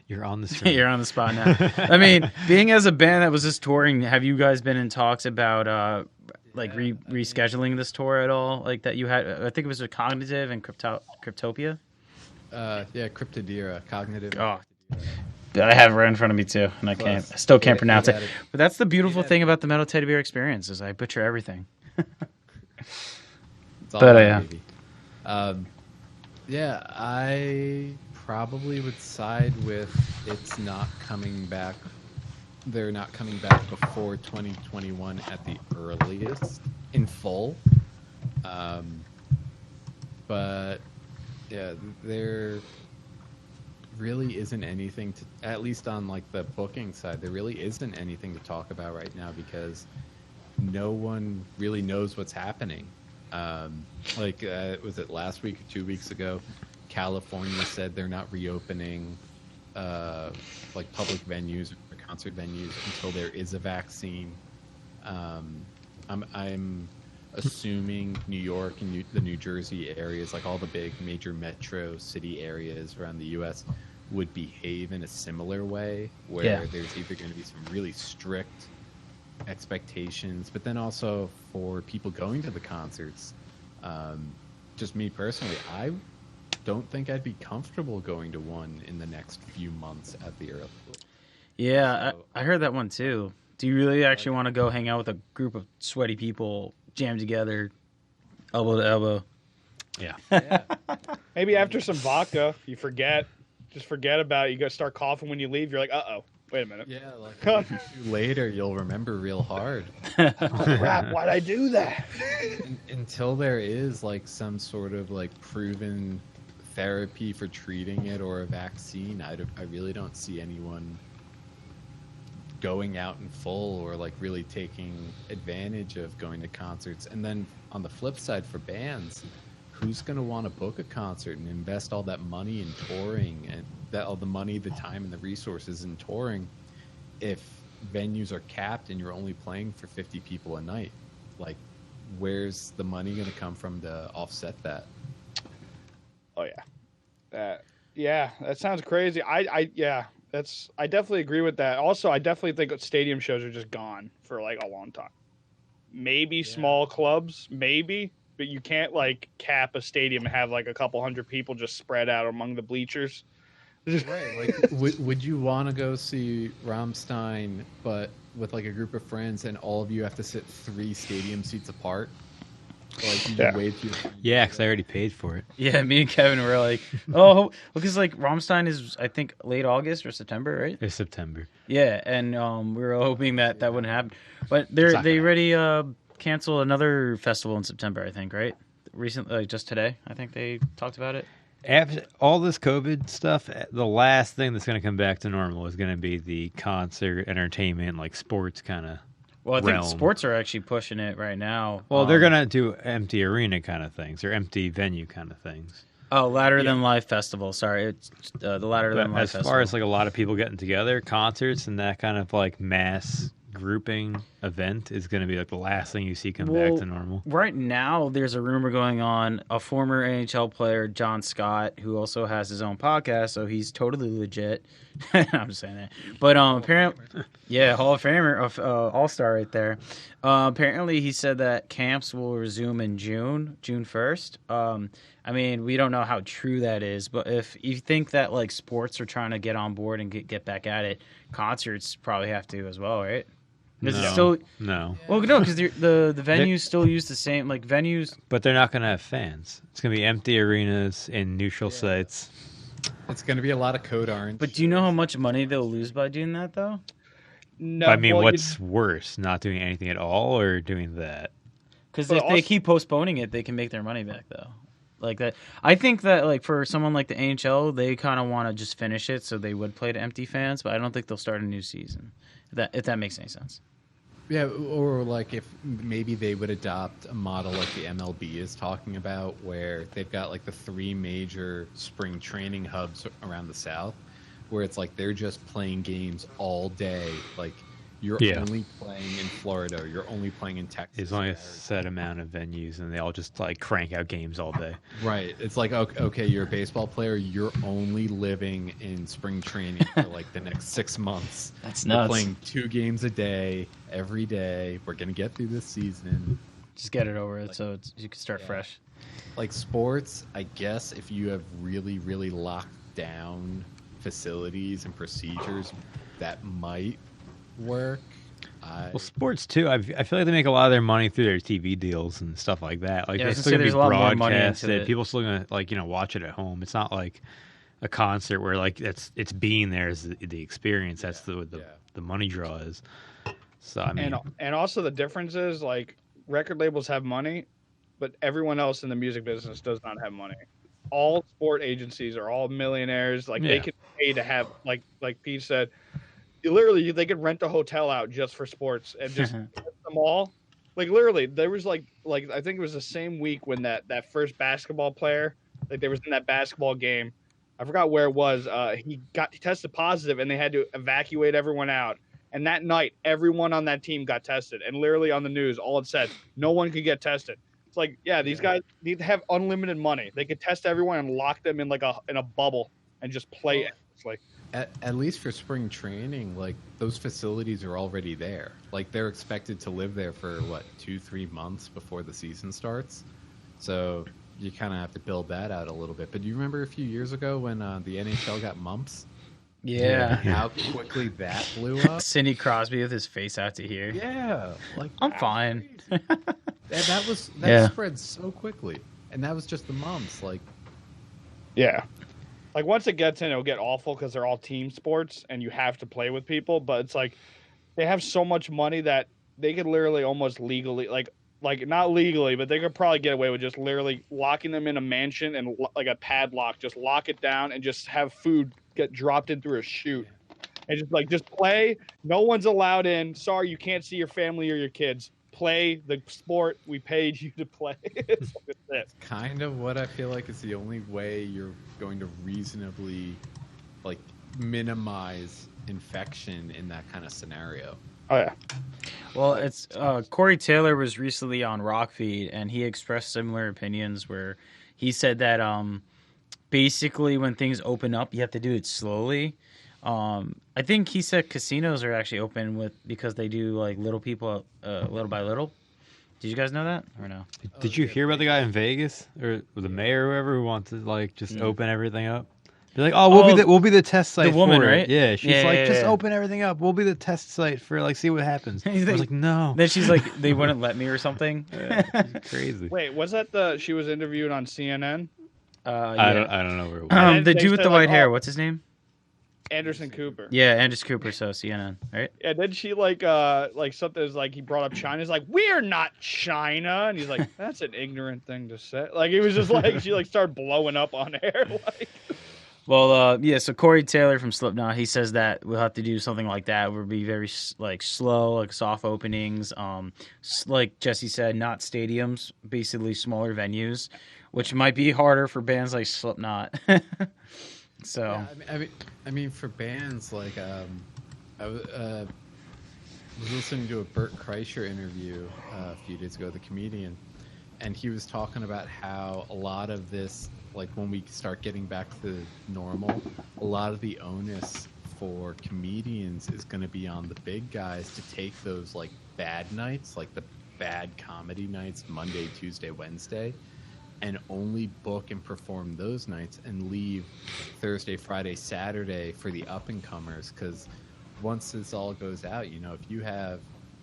You're on the screen. You're on the spot now. I mean, being as a band that was just touring, have you guys been in talks about rescheduling this tour at all? Like that you had, I think it was with Cognitive and Cryptopia. Yeah, Cryptodira, Cognitive. Oh, I have it right in front of me too, and I still can't pronounce it. But that's the beautiful thing about the Metal Teddy Bear experience is I butcher everything. It's all But, right, baby. Yeah, I probably would side with it's not coming back. They're not coming back before 2021 at the earliest in full. But yeah, there really isn't anything to, at least on the booking side, there really isn't anything to talk about right now because no one really knows what's happening. Was it last week or 2 weeks ago? California said they're not reopening public venues or concert venues until there is a vaccine. I'm assuming New York and the New Jersey areas, like all the big major metro city areas around the U.S., would behave in a similar way, where there's either going to be some really strict expectations, but then also for people going to the concerts, just me personally, I don't think I'd be comfortable going to one in the next few months at the earliest. Yeah, So- I heard that one too. Do you really actually want to go hang out with a group of sweaty people, jam together, elbow to elbow? Yeah. Maybe after some vodka, you forget. Just forget about it. You go start coughing when you leave. You're like, uh-oh, wait a minute. Yeah, like a week or two later, you'll remember real hard. Crap, why'd I do that? Until there is like some sort of like proven therapy for treating it or a vaccine, I really don't see anyone going out in full or like really taking advantage of going to concerts. And then on the flip side for bands, who's going to want to book a concert and invest all that money in touring and that all the money, the time, and the resources in touring if venues are capped and you're only playing for 50 people a night? Like, where's the money going to come from to offset that? Oh yeah, that sounds crazy. I definitely agree with that. Also, I definitely think stadium shows are just gone for like a long time. Maybe small clubs, maybe, but you can't like cap a stadium and have like a couple hundred people just spread out among the bleachers. Right. Like, would you want to go see Rammstein, but with like a group of friends, and all of you have to sit 3 stadium seats apart? Like, you Yeah. wait till Yeah, because I already paid for it. Yeah, me and Kevin were like, oh, because like Rammstein is, I think, late August or September, right? It's September. Yeah, and we were hoping that wouldn't happen, but It's they not gonna already canceled another festival in September, I think, right? Recently, like just today, I think they talked about it. After all this COVID stuff, the last thing that's going to come back to normal is going to be the concert, entertainment, like sports kind of. Well, I think realm. sports are actually pushing it right now. Well, they're going to do empty arena kind of things or empty venue kind of things. Oh, Louder Than Life Festival. Sorry, it's the Louder Than But Life as Festival. far as like a lot of people getting together, concerts and that kind of like mass grouping event is going to be like the last thing you see come back to normal. Right now, there's a rumor going on. A former NHL player, John Scott, who also has his own podcast, so he's totally legit. I'm just saying that. But apparently, yeah, Hall of Famer, All-Star right there. Apparently, he said that camps will resume in June 1st. I mean, we don't know how true that is, but if you think that like sports are trying to get on board and get back at it, concerts probably have to as well, right? Because it's still No. well, no, because the venues still use the same like venues. But they're not going to have fans. It's going to be empty arenas in neutral sites. It's going to be a lot of code orange. But do you know how much money they'll lose by doing that though? No, I mean, well, what's worse, not doing anything at all or doing that? Because But if they also- keep postponing it, they can make their money back though. Like that, I think that like for someone like the NHL, they kind of want to just finish it, so they would play to empty fans. But I don't think they'll start a new season. If that makes any sense. Yeah, or like if maybe they would adopt a model like the MLB is talking about, where they've got like the 3 major spring training hubs around the South, where it's like they're just playing games all day. Like you're Yeah. only playing in Florida, or you're only playing in Texas. There's only a or- set amount of venues, and they all just like crank out games all day. Right. It's like, okay, you're a baseball player. You're only living in spring training for like the next 6 months. That's You're nuts. playing 2 games a day, every day. We're going to get through this season. Just get it over it, so you can start Yeah. fresh. Like sports, I guess if you have really, really locked down facilities and procedures, that might work. Well, sports too. I feel like they make a lot of their money through their TV deals and stuff like that. Like Yeah, I was it's gonna still say gonna be there's a lot more money into broadcasted. it. People still gonna like watch it at home. It's not like a concert where like it's being there is the experience. That's the money draw is. So I mean, and also the difference is like record labels have money, but everyone else in the music business does not have money. All sport agencies are all millionaires. Like they Yeah. can pay to have like Pete said, literally they could rent a hotel out just for sports and just get them all. Like literally, there was like I think it was the same week when that first basketball player, like they was in that basketball game. I forgot where it was. He tested positive and they had to evacuate everyone out. And that night, everyone on that team got tested. And literally on the news, all it said, no one could get tested. It's like, yeah, these guys need to have unlimited money. They could test everyone and lock them in like in a bubble and just play it. It's like, At least for spring training, like those facilities are already there. Like they're expected to live there for 2-3 months before the season starts. So you kind of have to build that out a little bit. But do you remember a few years ago when the NHL got mumps? Yeah. How quickly that blew up. Sidney Crosby with his face out to here. Yeah, like I'm fine. and that Yeah. spread so quickly, and that was just the months. Like, Yeah. Like once it gets in, it'll get awful because they're all team sports and you have to play with people. But it's like they have so much money that they could literally almost legally, like not legally, but they could probably get away with just literally locking them in a mansion and like a padlock, just lock it down and just have food get dropped in through a chute. And just play. No one's allowed in. Sorry, you can't see your family or your kids. Play the sport we paid you to play. It's it. kind of what I feel like is the only way you're going to reasonably, like, minimize infection in that kind of scenario. Oh yeah. Well, it's Corey Taylor was recently on Rockfeed, and he expressed similar opinions where he said that basically when things open up, you have to do it slowly. I think he said casinos are actually open because they do like little people little by little. Did you guys know that or no? Did you hear about the guy in Vegas or the mayor or whoever who wants to like just open everything up? They're like, oh, we'll be the test site. The woman, for it. right? Yeah, she's just yeah. open everything up. We'll be the test site for like see what happens. I was like, no. Then she's like, they wouldn't let me or something. It's crazy. Wait, was that she was interviewed on CNN? Yeah. I don't know where it was. The They dude with said, the white like, hair. oh. What's his name? Anderson Cooper. Yeah, Andrews Cooper. So CNN, right? And then she like something is like he brought up China. He's like, we're not China, and he's like, that's an ignorant thing to say. Like he was just like she like started blowing up on air. Like, Well, yeah. So Corey Taylor from Slipknot, he says that we'll have to do something like that. We'll be very like slow, like soft openings. Like Jesse said, not stadiums, basically smaller venues, which might be harder for bands like Slipknot. So Yeah, I mean, for bands like I was listening to a Bert Kreischer interview a few days ago, the comedian, and he was talking about how a lot of this, like when we start getting back to normal, a lot of the onus for comedians is going to be on the big guys to take those like bad nights, like the bad comedy nights, Monday, Tuesday, Wednesday, and only book and perform those nights and leave Thursday, Friday, Saturday for the up-and-comers. Because once this all goes out, you know, if you have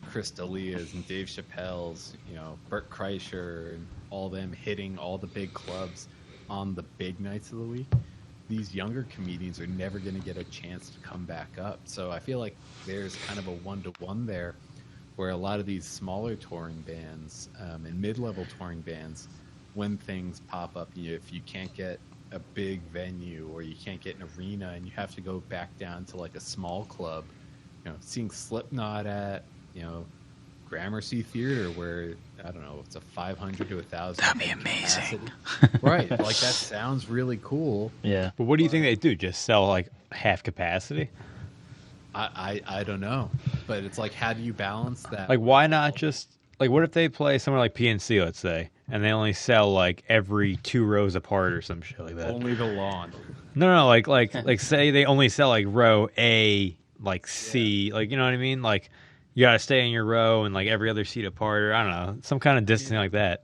Chris D'Elia's and Dave Chappelle's, you know, Bert Kreischer and all them hitting all the big clubs on the big nights of the week, these younger comedians are never going to get a chance to come back up. So I feel like there's kind of a one-to-one there where a lot of these smaller touring bands and mid-level touring bands, when things pop up, if you can't get a big venue or you can't get an arena and you have to go back down to like a small club, you know, seeing Slipknot at, you know, Gramercy Theater where, I don't know, it's a 500 to 1,000. that'd be amazing. Right. Like that sounds really cool. Yeah. But what do you think they do? Just sell like half capacity? I don't know. But it's like, how do you balance that? Like, why not just like what if they play somewhere like PNC, let's say, and they only sell like every 2 rows apart or some shit like that? Only the lawn. No, like say they only sell like row A, like C, like you know what I mean? Like you gotta stay in your row and like every other seat apart, or I don't know, some kind of distancing like that.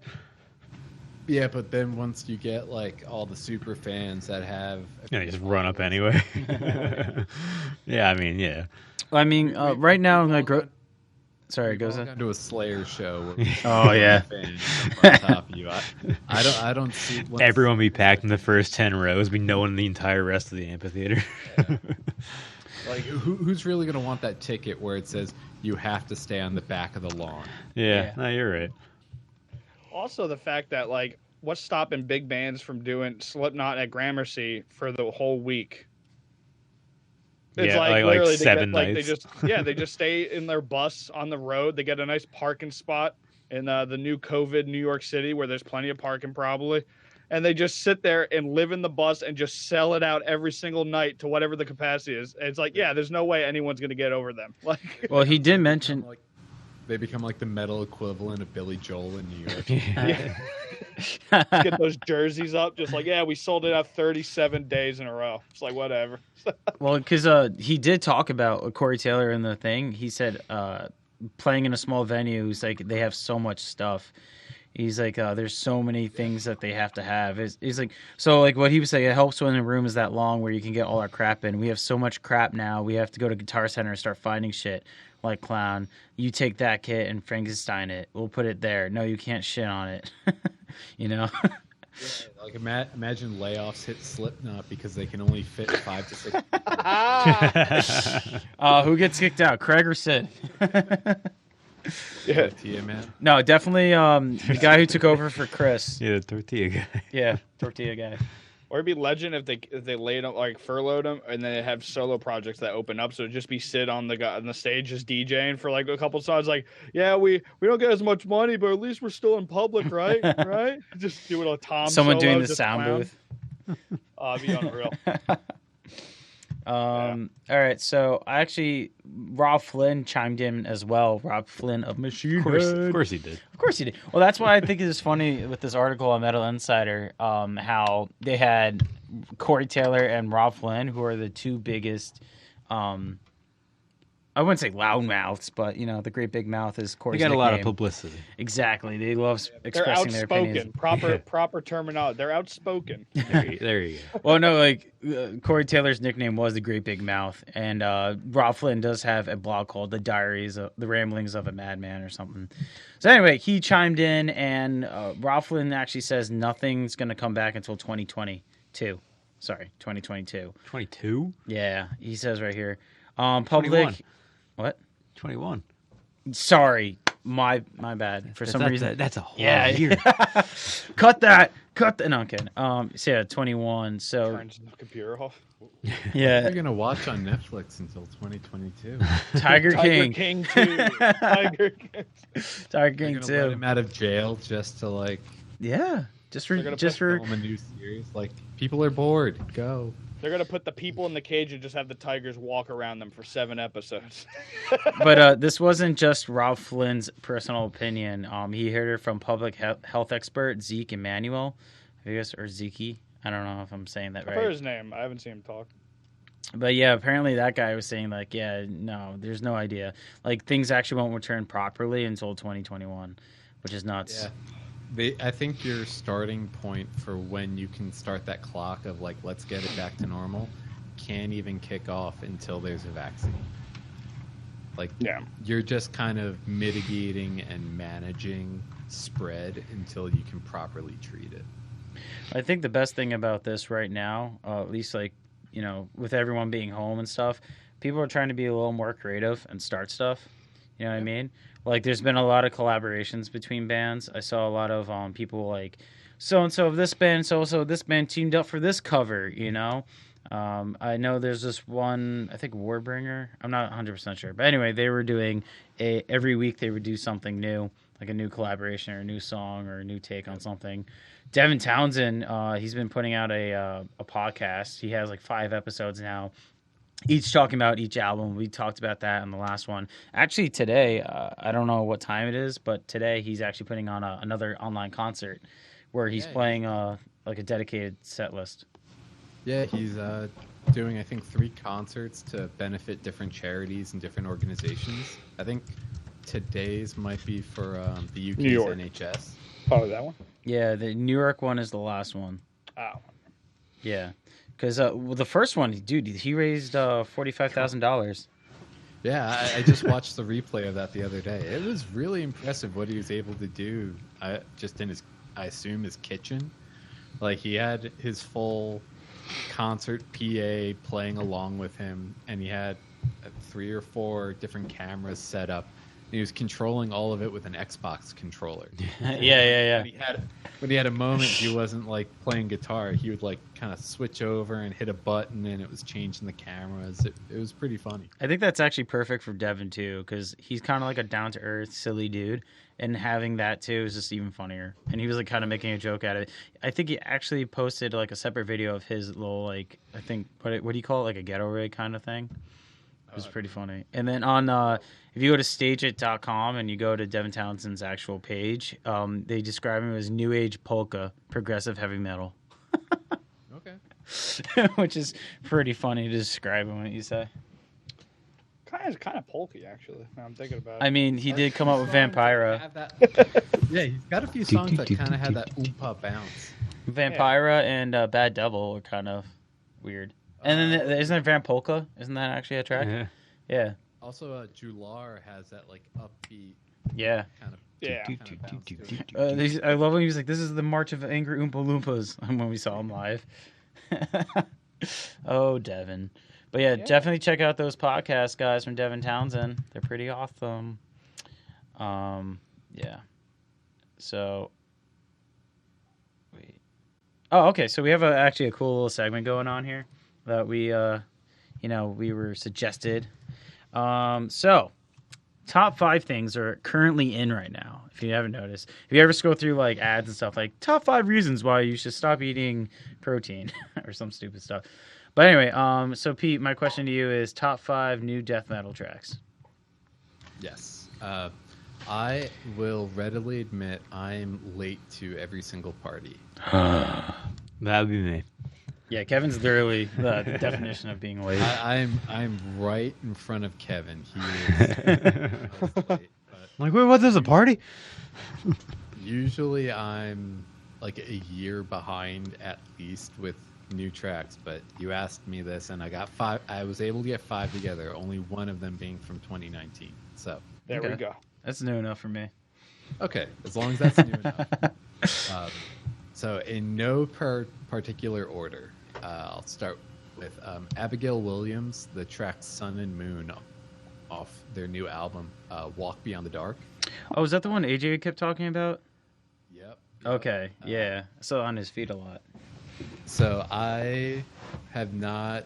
Yeah, but then once you get like all the super fans that have, You know, just run up anyway. Yeah, I mean, yeah. I mean, right now, like, sorry, goes gone in. to a Slayer show. Where Oh yeah. fans jump on top of you. I don't see Everyone be packed in the first 10 rows, be no one in the entire rest of the amphitheater. Like, who's really going to want that ticket where it says you have to stay on the back of the lawn? Yeah, no, you're right. also the fact that like what's stopping big bands from doing Slipknot at Gramercy for the whole week? It's Yeah, like literally 7 they nights. they just stay in their bus on the road. They get a nice parking spot in the new COVID New York City where there's plenty of parking probably. And they just sit there and live in the bus and just sell it out every single night to whatever the capacity is. And it's like, yeah, there's no way anyone's going to get over them. Like, Well, he did mention. They become like the metal equivalent of Billy Joel in New York. just get those jerseys up. Just like, yeah, we sold it out 37 days in a row. It's like, whatever. Well, because he did talk about Corey Taylor in the thing. He said playing in a small venue is like they have so much stuff. He's like, there's so many things that they have to have. He's like, so like what he was saying, it helps when the room is that long where you can get all our crap in. We have so much crap now. We have to go to Guitar Center and start finding shit. Like, Clown, you take that kit and Frankenstein it. We'll put it there. No, you can't shit on it. You know? Yeah, like imagine layoffs hit Slipknot because they can only fit 5 to 6. Who gets kicked out, Craig or Sid? Yeah. Tortilla man. No, definitely the guy who took over for Chris. Yeah, the tortilla guy. Yeah, tortilla guy. Or it'd be legend if they laid them, like furloughed them, and then they have solo projects that open up. So it'd just be Sid on the stage just DJing for like a couple songs. Like, yeah, we don't get as much money, but at least we're still in public, right? Right? Just doing a Tom. Someone solo, doing the just sound clown. booth. It'd be unreal. All right, so Rob Flynn chimed in as well. Rob Flynn of Machine Head. Of course he did. Of course he did. Well, that's why I think it is funny with this article on Metal Insider, how they had Corey Taylor and Rob Flynn, who are the two biggest, I wouldn't say loudmouths, but, you know, the great big mouth is Corey's He got a lot of nickname. publicity. Exactly. They love They're expressing their outspoken. opinions. Proper terminology. They're outspoken. There you go. Well, no, like Corey Taylor's nickname was the Great Big Mouth, and Rob Flynn does have a blog called The Ramblings of a Madman or something. So anyway, he chimed in, and Rob Flynn actually says nothing's going to come back until 2022. Sorry, 2022. 22? Yeah, he says right here. Public. 21. What? 21. Sorry, my bad. For some reason, that's a whole year. Cut that. No, I'm kidding. So yeah, 21. So Turns the computer off. yeah, You're gonna watch on Netflix until 2022. Tiger King. King 2. Tiger King. Tiger They're King gonna let 2. him out of jail just to like Yeah, just for film a new series. Like people are bored. Go. They're going to put the people in the cage and just have the tigers walk around them for 7 episodes. But this wasn't just Rob Flynn's personal opinion. He heard it from public health expert Zeke Emanuel, I guess, or Zeke. I don't know if I'm saying that I've right. heard his name. I haven't seen him talk. But yeah, apparently that guy was saying like, yeah, no, there's no idea. Like things actually won't return properly until 2021, which is nuts. Yeah. I think your starting point for when you can start that clock of like, let's get it back to normal, can't even kick off until there's a vaccine. Like, Yeah. you're just kind of mitigating and managing spread until you can properly treat it. I think the best thing about this right now, at least like, you know, with everyone being home and stuff, people are trying to be a little more creative and start stuff. You know what I mean? Like, there's been a lot of collaborations between bands. I saw a lot of people like, so-and-so of this band, so-and-so of this band teamed up for this cover, you know? I know there's this one, I think Warbringer. I'm not 100% sure. But anyway, they were doing every week they would do something new, like a new collaboration or a new song or a new take on something. Devin Townsend, he's been putting out a podcast. He has like 5 episodes now, each talking about each album. We talked about that in the last one. Actually, today, I don't know what time it is, but today he's actually putting on another online concert where he's playing like a dedicated set list. Yeah, he's doing, I think, 3 concerts to benefit different charities and different organizations. I think today's might be for the UK's New York. NHS. Oh, that one? Yeah, the New York one is the last one. Oh. Yeah. Because the first one, dude, he raised $45,000. Yeah, I just watched the replay of that the other day. It was really impressive what he was able to do just in his, I assume, his kitchen. Like, he had his full concert PA playing along with him, and he had 3 or 4 different cameras set up. And he was controlling all of it with an Xbox controller. Yeah. When he had a moment, he wasn't like playing guitar. He would like kind of switch over and hit a button, and it was changing the cameras. It was pretty funny. I think that's actually perfect for Devin, too, because he's kind of like a down-to-earth, silly dude. And having that, too, is just even funnier. And he was like kind of making a joke out of it. I think he actually posted like a separate video of his little, like, I think, what do you call it? Like a ghetto rig kind of thing. It was pretty funny. And then on, if you go to stageit.com and you go to Devin Townsend's actual page, they describe him as new age polka, progressive heavy metal. Okay. Which is pretty funny to describe him, what you say. It's kind of polky, actually. Now I'm thinking about it. I mean, he did come up with Vampira. Yeah, he's got a few songs that kind of have that oompa bounce. Vampira and Bad Devil are kind of weird. And then isn't there Vampolka? Isn't that actually a track? Yeah. Also, Jular has that like upbeat Yeah. kind of I love when he was like, "This is the March of Angry Oompa Loompas" when we saw him live. Oh, Devin. But yeah, definitely check out those podcasts, guys, from Devin Townsend. They're pretty awesome. Yeah. So, wait. Oh, okay. So we have actually a cool little segment going on here that we were suggested. So, top 5 things are currently in right now. If you haven't noticed, if you ever scroll through like ads and stuff, like top 5 reasons why you should stop eating protein or some stupid stuff. But anyway, so Pete, my question to you is top 5 new death metal tracks. Yes. I will readily admit I'm late to every single party. That'd be me. Yeah, Kevin's literally the definition of being late. I'm right in front of Kevin. He is late, Like, wait, what? There's a party? usually I'm like a year behind at least with new tracks, but you asked me this and I got 5. I was able to get 5 together, only one of them being from 2019. So There we go. That's new enough for me. okay, as long as that's new enough. So in no particular order, I'll start with Abigail Williams, the track Sun and Moon off their new album, Walk Beyond the Dark. Oh, is that the one AJ kept talking about? Yep. Okay, yeah. I saw it on his feed a lot. So I'm not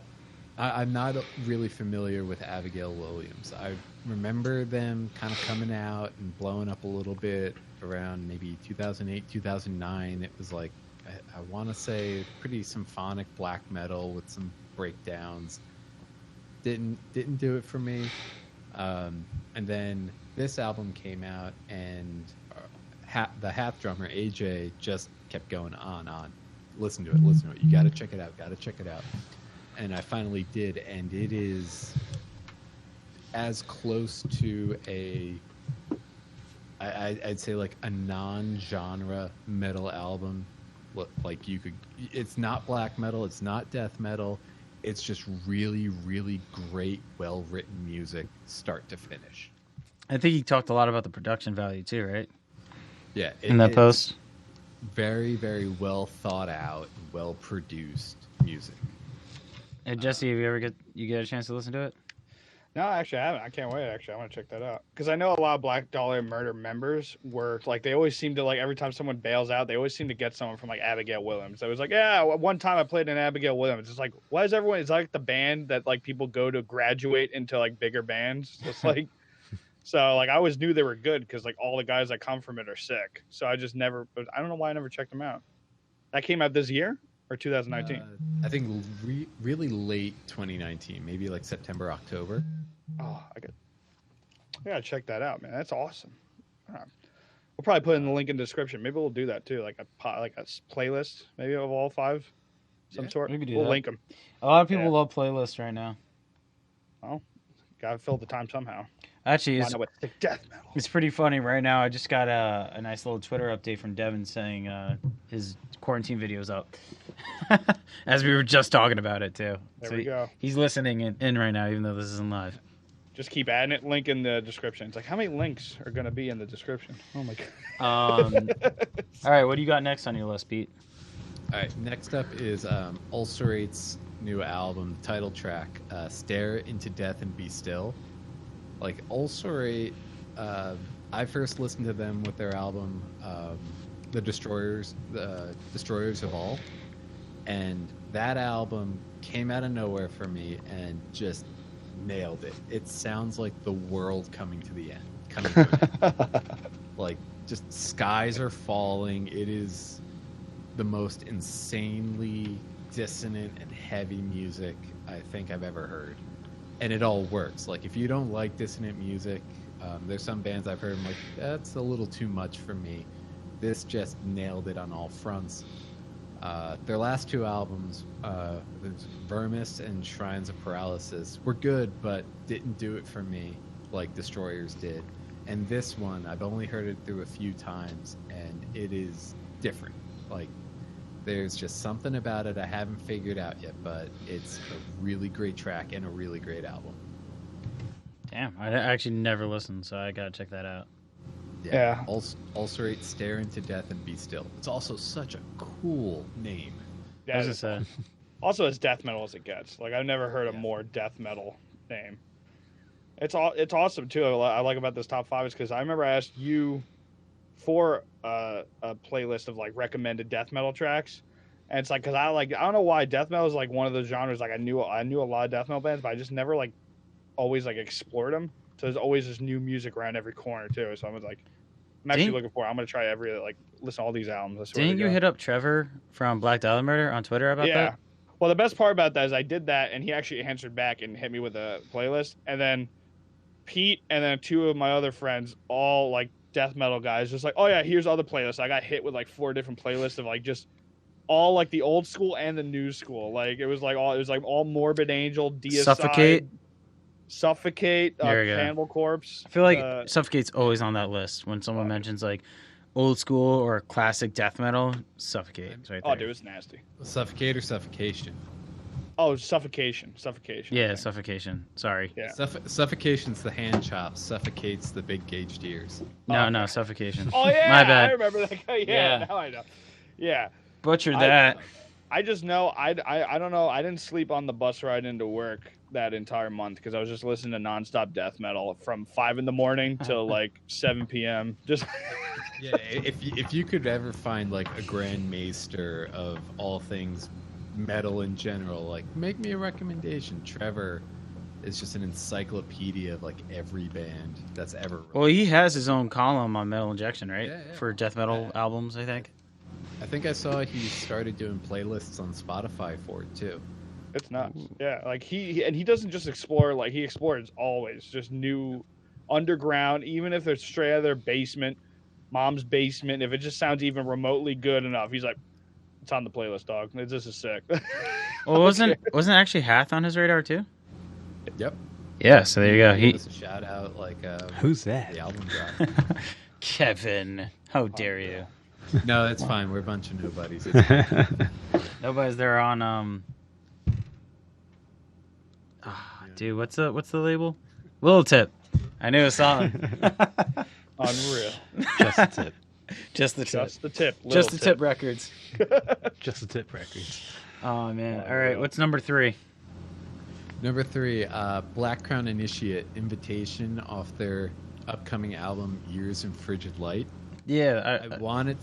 really familiar with Abigail Williams. I remember them kind of coming out and blowing up a little bit around maybe 2008, 2009. It was like, I want to say pretty symphonic black metal with some breakdowns. Didn't do it for me. And then this album came out, and the Hath drummer AJ just kept going on. Listen to it. You got to check it out. And I finally did, and it is as close to I'd say like a non-genre metal album. Like you could, it's not black metal, it's not death metal. It's just really, really great, well-written music, start to finish. I think he talked a lot about the production value too, right? Yeah. In that post? Very, very well thought out, well produced music. Hey, Jesse, have you get a chance to listen to it? No, actually, I haven't. I can't wait. Actually, I want to check that out because I know a lot of Black Dahlia Murder members were like, they always seem to like every time someone bails out, they always seem to get someone from like Abigail Williams. I was like, yeah, one time I played in Abigail Williams. It's like, why is everyone? It's like the band that like people go to graduate into like bigger bands. It's like, so like I always knew they were good because like all the guys that come from it are sick. So I just never. I don't know why I never checked them out. That came out this year or 2019. I think really late 2019, maybe like September, October. Oh, I gotta check that out, man. That's awesome. All right. We'll probably put in the link in the description. Maybe we'll do that too, like a playlist, maybe of all 5, some sort. we could do we'll that. link them. A lot of people love playlists right now. Well, gotta fill the time somehow. Actually, I know it's the death metal. it's pretty funny right now. I just got a nice little Twitter update from Devin saying his quarantine video's up. As we were just talking about it too. There we go. He's listening in right now, even though this isn't live. Just keep adding it. Link in the description. It's like, how many links are gonna be in the description? Oh my god. All right, what do you got next on your list, Pete? All right, next up is Ulcerate's new album, title track, Stare Into Death and Be Still. Like, Ulcerate, I first listened to them with their album, The Destroyers of All, and that album came out of nowhere for me and just nailed it. It sounds like the world coming to an end. Like, just skies are falling. It is the most insanely dissonant and heavy music I think I've ever heard. And it all works. Like, if you don't like dissonant music, there's some bands I've heard, I'm like, that's a little too much for me. This just nailed it on all fronts. Their last two albums, there's Vermis and Shrines of Paralysis, were good, but didn't do it for me like Destroyers did. And this one, I've only heard it through a few times, and it is different. Like, there's just something about it I haven't figured out yet, but it's a really great track and a really great album. Damn, I actually never listened, so I gotta check that out. Yeah. Ulcerate, Stare into Death, and Be Still. It's also such a cool name. Yeah, As I said, also as death metal as it gets. Like, I've never heard a more death metal name. It's awesome too. I like about this top 5 is because I remember I asked you for a playlist of like recommended death metal tracks, and it's like because I don't know why death metal is like one of those genres. Like I knew a lot of death metal bands, but I just never like always like explored them. So there's always this new music around every corner too. So I'm like, I'm actually looking for. I'm gonna try listen to all these albums. Didn't you hit up Trevor from Black Dahlia Murder on Twitter about that? Yeah. Well, the best part about that is I did that, and he actually answered back and hit me with a playlist. And then Pete and then 2 of my other friends, all like death metal guys, just like, oh yeah, here's other playlists. I got hit with like 4 different playlists of like just all like the old school and the new school. Like it was all Morbid Angel, Deicide, Suffocate, Cannibal Corpse. I feel like Suffocate's always on that list when someone mentions like old school or classic death metal. Suffocate, it's right there. Oh, dude, it's nasty. Suffocate or Suffocation? Oh, Suffocation. Yeah, Suffocation. Sorry. Yeah. Suffocation's the hand chops. Suffocate's the big gauged ears. No, Suffocation. Oh yeah, My bad. I remember that guy. Yeah, now I know. Yeah. Butchered that. I just know I don't know. I didn't sleep on the bus ride into work that entire month because I was just listening to nonstop death metal from 5 a.m. till like 7 p.m. Just Yeah, if you could ever find like a Grand Maester of all things metal in general, like make me a recommendation. Trevor is just an encyclopedia of like every band that's ever released. Well, he has his own column on Metal Injection, right? Yeah. For death metal albums, I think. I think I saw he started doing playlists on Spotify for it too. it's nuts. Yeah, like he doesn't just explore. Like he explores always just new underground, even if it's straight out of their basement, mom's basement. If it just sounds even remotely good enough, he's like, it's on the playlist, dog. This is sick. Well, wasn't actually Hath on his radar too? Yep. Yeah, so there you go. Give us a shout out, like Who's that? the album drop. Kevin, how dare you? No, that's fine. We're a bunch of nobodies. Nobody's there on dude, what's the label? Little Tip. I knew a song. Unreal. Just a tip. Just the tip. Just the tip. Just the tip records. Just the tip records. Oh man. All right, what's number 3? Number 3, Black Crown Initiate Invitation off their upcoming album Years in Frigid Light. Yeah, I wanted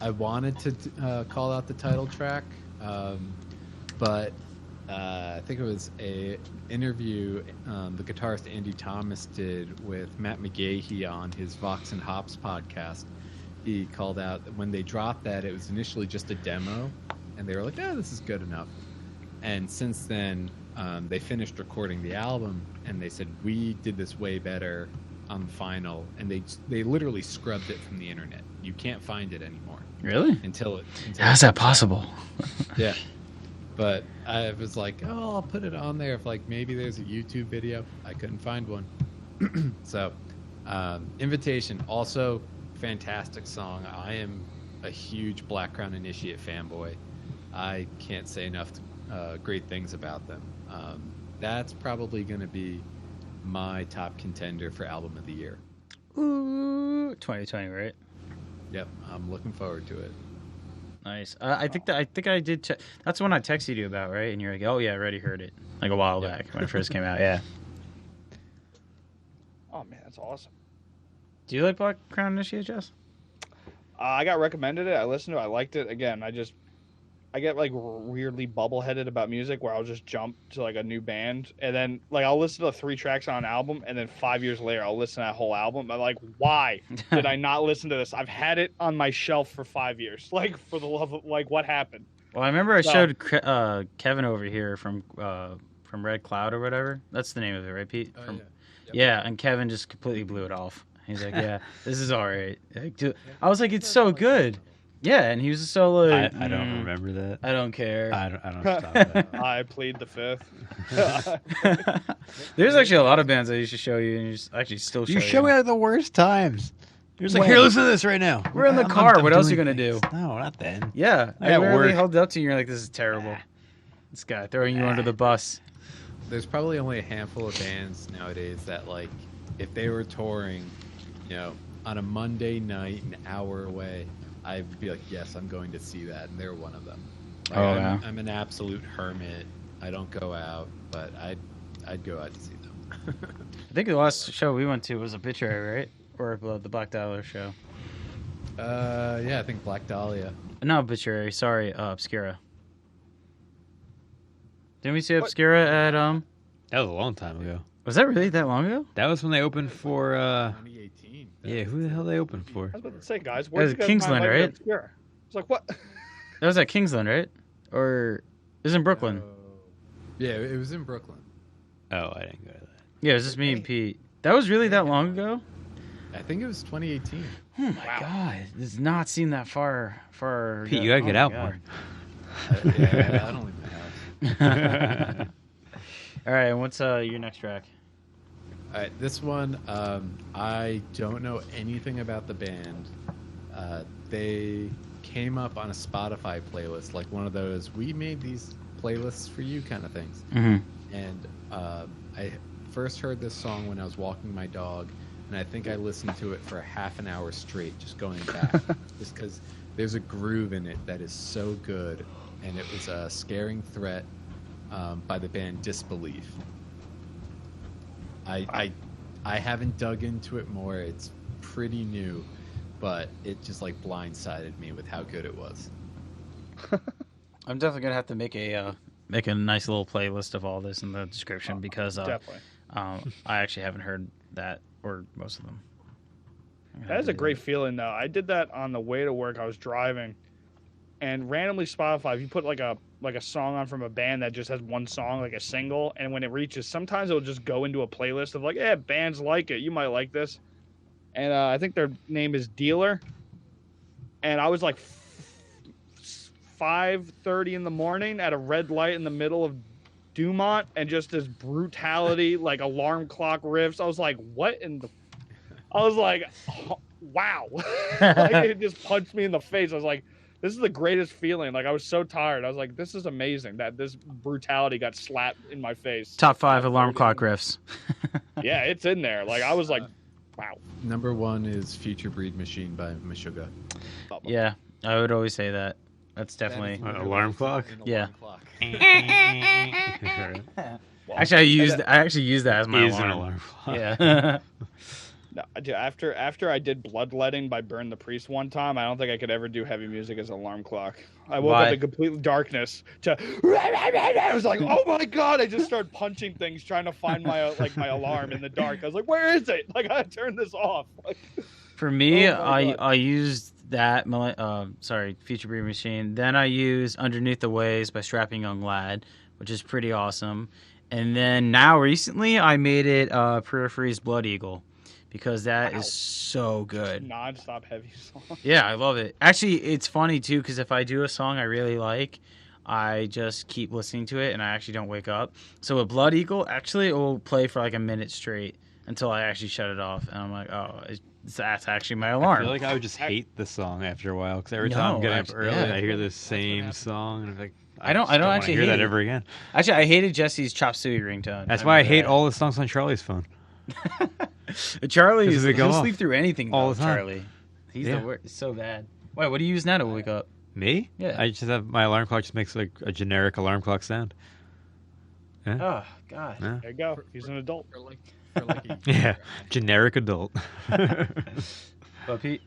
to call out the title track, but I think it was a interview the guitarist Andy Thomas did with Matt McGahee on his Vox and Hops podcast. He called out that when they dropped that, it was initially just a demo, and they were like, "Oh, this is good enough." And since then, they finished recording the album, and they said, "We did this way better on the final," and they literally scrubbed it from the internet. You can't find it anymore. really? Until How's that possible? Yeah. But I was like, oh, I'll put it on there if like maybe there's a YouTube video. I couldn't find one. So, Invitation, also fantastic song. I am a huge Black Crown Initiate fanboy. I can't say enough great things about them. That's probably going to be my top contender for album of the year. Ooh, 2020, right? Yep, I'm looking forward to it. Nice. I think I did. That's the one I texted you about, right? And you're like, "Oh yeah, I already heard it," like a while back when it first came out. Yeah. Oh man, that's awesome. Do you like Black Crown Initiate, Jess? I got recommended it. I listened to it. I liked it. Again, I get like weirdly bubble-headed about music where I'll just jump to like a new band and then like I'll listen to 3 tracks on an album and then 5 years later I'll listen to that whole album. I'm like, why did I not listen to this? I've had it on my shelf for 5 years. Like, for the love of, like, what happened? Well, I remember I showed Kevin over here from Red Cloud or whatever. That's the name of it, right, Pete? Oh, yeah. Yep. Yeah, and Kevin just completely blew it off. He's like, "Yeah, this is all right." Like, dude, I was like, "It's so good." Yeah, and he was a solo. I don't remember that. I don't care. I don't stop that. I plead the fifth. There's actually a lot of bands I used to show you, and you just actually still show You show me at the worst times. You're just like, When? here, listen to this right now. We're in the car. What else are you gonna do? No, not then. Yeah, I I got literally work. held it up to you. And you're like, this is terrible. This guy throwing you under the bus. There's probably only a handful of bands nowadays that, like, if they were touring, you know, on a Monday night, an hour away, I'd be like, yes, I'm going to see that, and they're one of them. Like, Oh, I'm, wow. I'm an absolute hermit. I don't go out, but I'd go out to see them. I think the last show we went to was Obituary, right? Or the Black Dahlia show. Yeah, I think Black Dahlia. No, Obituary. Sorry, Obscura. Didn't we see What? Obscura at That was a long time ago. Was that really that long ago? That was when they opened for. 2018. Yeah, who the hell they opened for? I was about to say, guys, That was where's you guys Kingsland, find, like, right? Obscura? It's like, what? That was at Kingsland, right? Or it was in Brooklyn. Yeah, it was in Brooklyn. Oh, I didn't go to that. Yeah, it was just me and Pete. That was really that long ago? I think it was 2018. Oh my god, it does not seem that far. Pete, ago. you gotta Oh get my out God. more. Yeah, I don't leave my house. All right, and what's your next track? All right, this one, I don't know anything about the band. They came up on a Spotify playlist, like one of those, we made these playlists for you kind of things. Mm-hmm. And I first heard this song when I was walking my dog, and I think I listened to it for a half an hour straight, just going back, just because there's a groove in it that is so good. And it was a Scaring Threat by the band Disbelief. I haven't dug into it more. It's pretty new, but it just like blindsided me with how good it was. I'm definitely gonna have to make a nice little playlist of all this in the description because Definitely. I actually haven't heard that or most of them. That is a great feeling, though. I did that on the way to work. I was driving, and randomly Spotify, if you put like a song on from a band that just has one song, like a single, and when it reaches, sometimes it'll just go into a playlist of like, yeah, bands like it. You might like this. And I think their name is Dealer. And I was like 5:30 in the morning at a red light in the middle of Dumont, and just this brutality, like alarm clock riffs. I was like, what in the... I was like, oh, wow. Like, it just punched me in the face. I was like, this is the greatest feeling. Like, I was so tired. I was like, this is amazing that this brutality got slapped in my face. Top 5 alarm clock riffs. Yeah, it's in there. Like, I was like, wow. Number one is Future Breed Machine by Meshuggah. Yeah, I would always say that. That's definitely. That is literally Alarm clock? an Yeah. alarm clock. Actually, I actually use that as my Is an alarm. alarm clock. Yeah. No, dude, after I did Bloodletting by Burn the Priest one time, I don't think I could ever do heavy music as an alarm clock. I woke Why? up in complete darkness to... I was like, oh my God. I just started punching things, trying to find my alarm in the dark. I was like, where is it? Like, I turned this off. Like, For me, Oh my God. I used that Future Breed Machine. Then I used Underneath the Waves by Strapping Young Lad, which is pretty awesome. And then now recently I made it Periphery's Blood Eagle because that Wow. is so good. non-stop heavy song. Yeah, I love it. Actually, it's funny too because if I do a song I really like, I just keep listening to it and I actually don't wake up. So with Blood Eagle, actually it will play for like a minute straight until I actually shut it off, and I'm like, oh, that's actually my I alarm. feel like I would just hate the song after a while because every time I'm No, getting up actually, early yeah. and I hear the That's what same happened. song, and I'm like, I don't just wanna actually hear hate that it. ever again. Actually, I hated Jesse's Chop Suey ringtone. That's I why I remember hate that. all the songs on Charlie's phone. Charlie. Because they go He'll off sleep through anything all though, the time. Charlie. He's Yeah. the worst. It's so bad. Wait, what do you use now to wake up? Me? Yeah. I just have my alarm clock just makes like a generic alarm clock sound. Oh God. Yeah. There you go. He's an adult. For like a Yeah, year, generic adult. But Pete.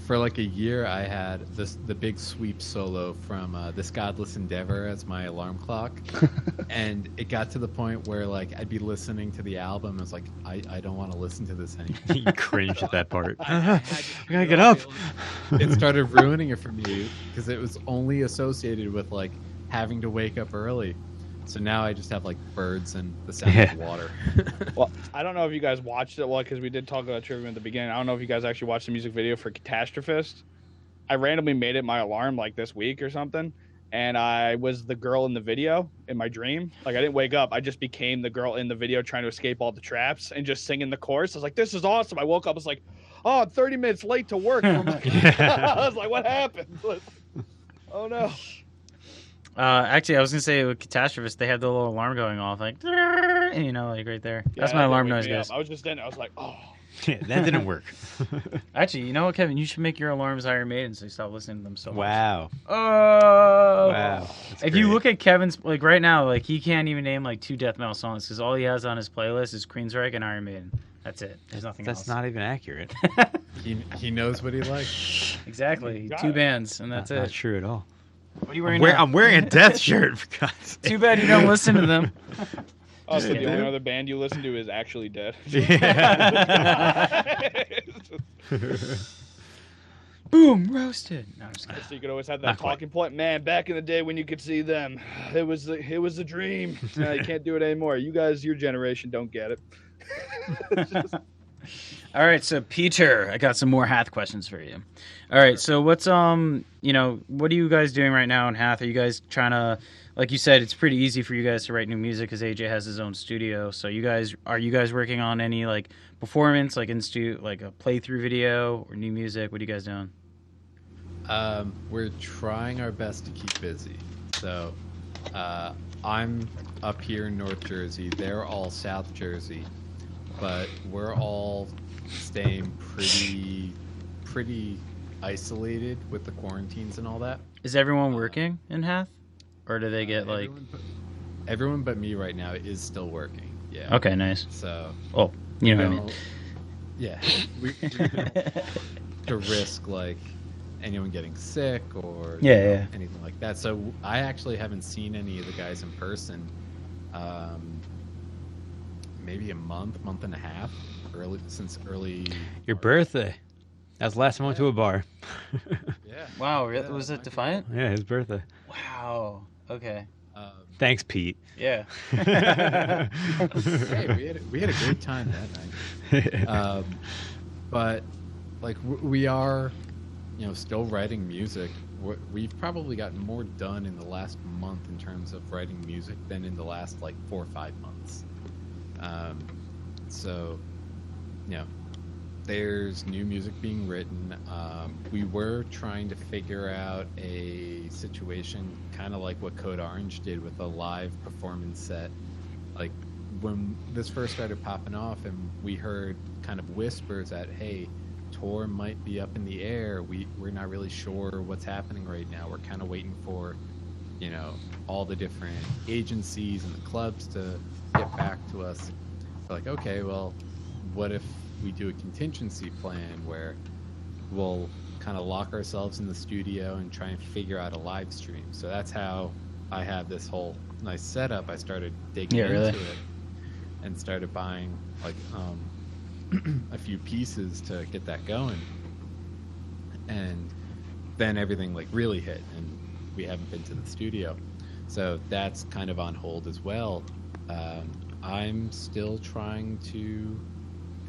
for like a year, I had the big sweep solo from This Godless Endeavor as my alarm clock, and it got to the point where like I'd be listening to the album, and it's like I don't want to listen to this anymore. You cringe at that part. I gotta get up. It started ruining it for me because it was only associated with like having to wake up early. So now I just have like birds and the sound Yeah. of water. Well, I don't know if you guys watched it, because we did talk about Trivium at the beginning. I don't know if you guys actually watched the music video for Catastrophist. I randomly made it my alarm like this week or something, and I was the girl in the video in my dream. Like I didn't wake up, I just became the girl in the video trying to escape all the traps and just singing the chorus. I was like, this is awesome. I woke up, I was like, oh, I'm 30 minutes late to work. I was like, what happened? Oh no. Actually, I was gonna say with Catastrophist, they had the little alarm going off, like, you know, like right there. That's my alarm noise, guys. I was just in. I was like, oh. Yeah, that didn't work. Actually, you know what, Kevin? You should make your alarms Iron Maiden, so you stop listening to them so much. Wow. Oh. Wow. If you look at Kevin's, like right now, like he can't even name like 2 death metal songs because all he has on his playlist is Queensryche and Iron Maiden. That's it. There's nothing else. That's not even accurate. He knows what he likes. Exactly. Got 2 it. bands, and that's Not it. true at all. What are you wearing now? I'm wearing a death shirt. For God's sake. Too bad you don't listen to them. Oh, so the kidding. only other band you listen to is actually dead. Yeah. Boom, roasted. No, I'm just kidding. So you could always have that Not quite. talking point. Man, back in the day when you could see them, it was a dream. No, you can't do it anymore. You guys, your generation, don't get it. All right, so Peter, I got some more Hath questions for you. All right, so what's you know, what are you guys doing right now in Hath? Are you guys trying to, like you said, it's pretty easy for you guys to write new music because AJ has his own studio. So are you guys working on any like performance, like like a playthrough video or new music? What are you guys doing? We're trying our best to keep busy. So I'm up here in North Jersey. They're all South Jersey, but we're all staying pretty isolated with the quarantines and all that. Is everyone working in Hath, or do they get like? Everyone but me right now is still working. Yeah. Okay, nice. So. Oh, you know what I mean. Yeah. We to risk like anyone getting sick or Yeah. anything like that. So I actually haven't seen any of the guys in person. Maybe a month and a half since early. Your birthday. That's the last time I went to a bar. Yeah. Wow, Yeah, was it might be- Defiant? Yeah, his birthday. Wow. Okay. Thanks, Pete. Yeah. Hey, we had a great time that night. But like we are, still writing music. We've probably gotten more done in the last month in terms of writing music than in the last like 4 or 5 months. So, there's new music being written. We were trying to figure out a situation kind of like what Code Orange did with a live performance set. Like when this first started popping off and we heard kind of whispers that, hey, tour might be up in the air. We're not really sure what's happening right now. We're kind of waiting for, all the different agencies and the clubs to get back to us. Like, okay, well, what if we do a contingency plan where we'll kind of lock ourselves in the studio and try and figure out a live stream? So that's how I have this whole nice setup. I started digging into it and started buying like a few pieces to get that going. And then everything like really hit and we haven't been to the studio. So that's kind of on hold as well. I'm still trying to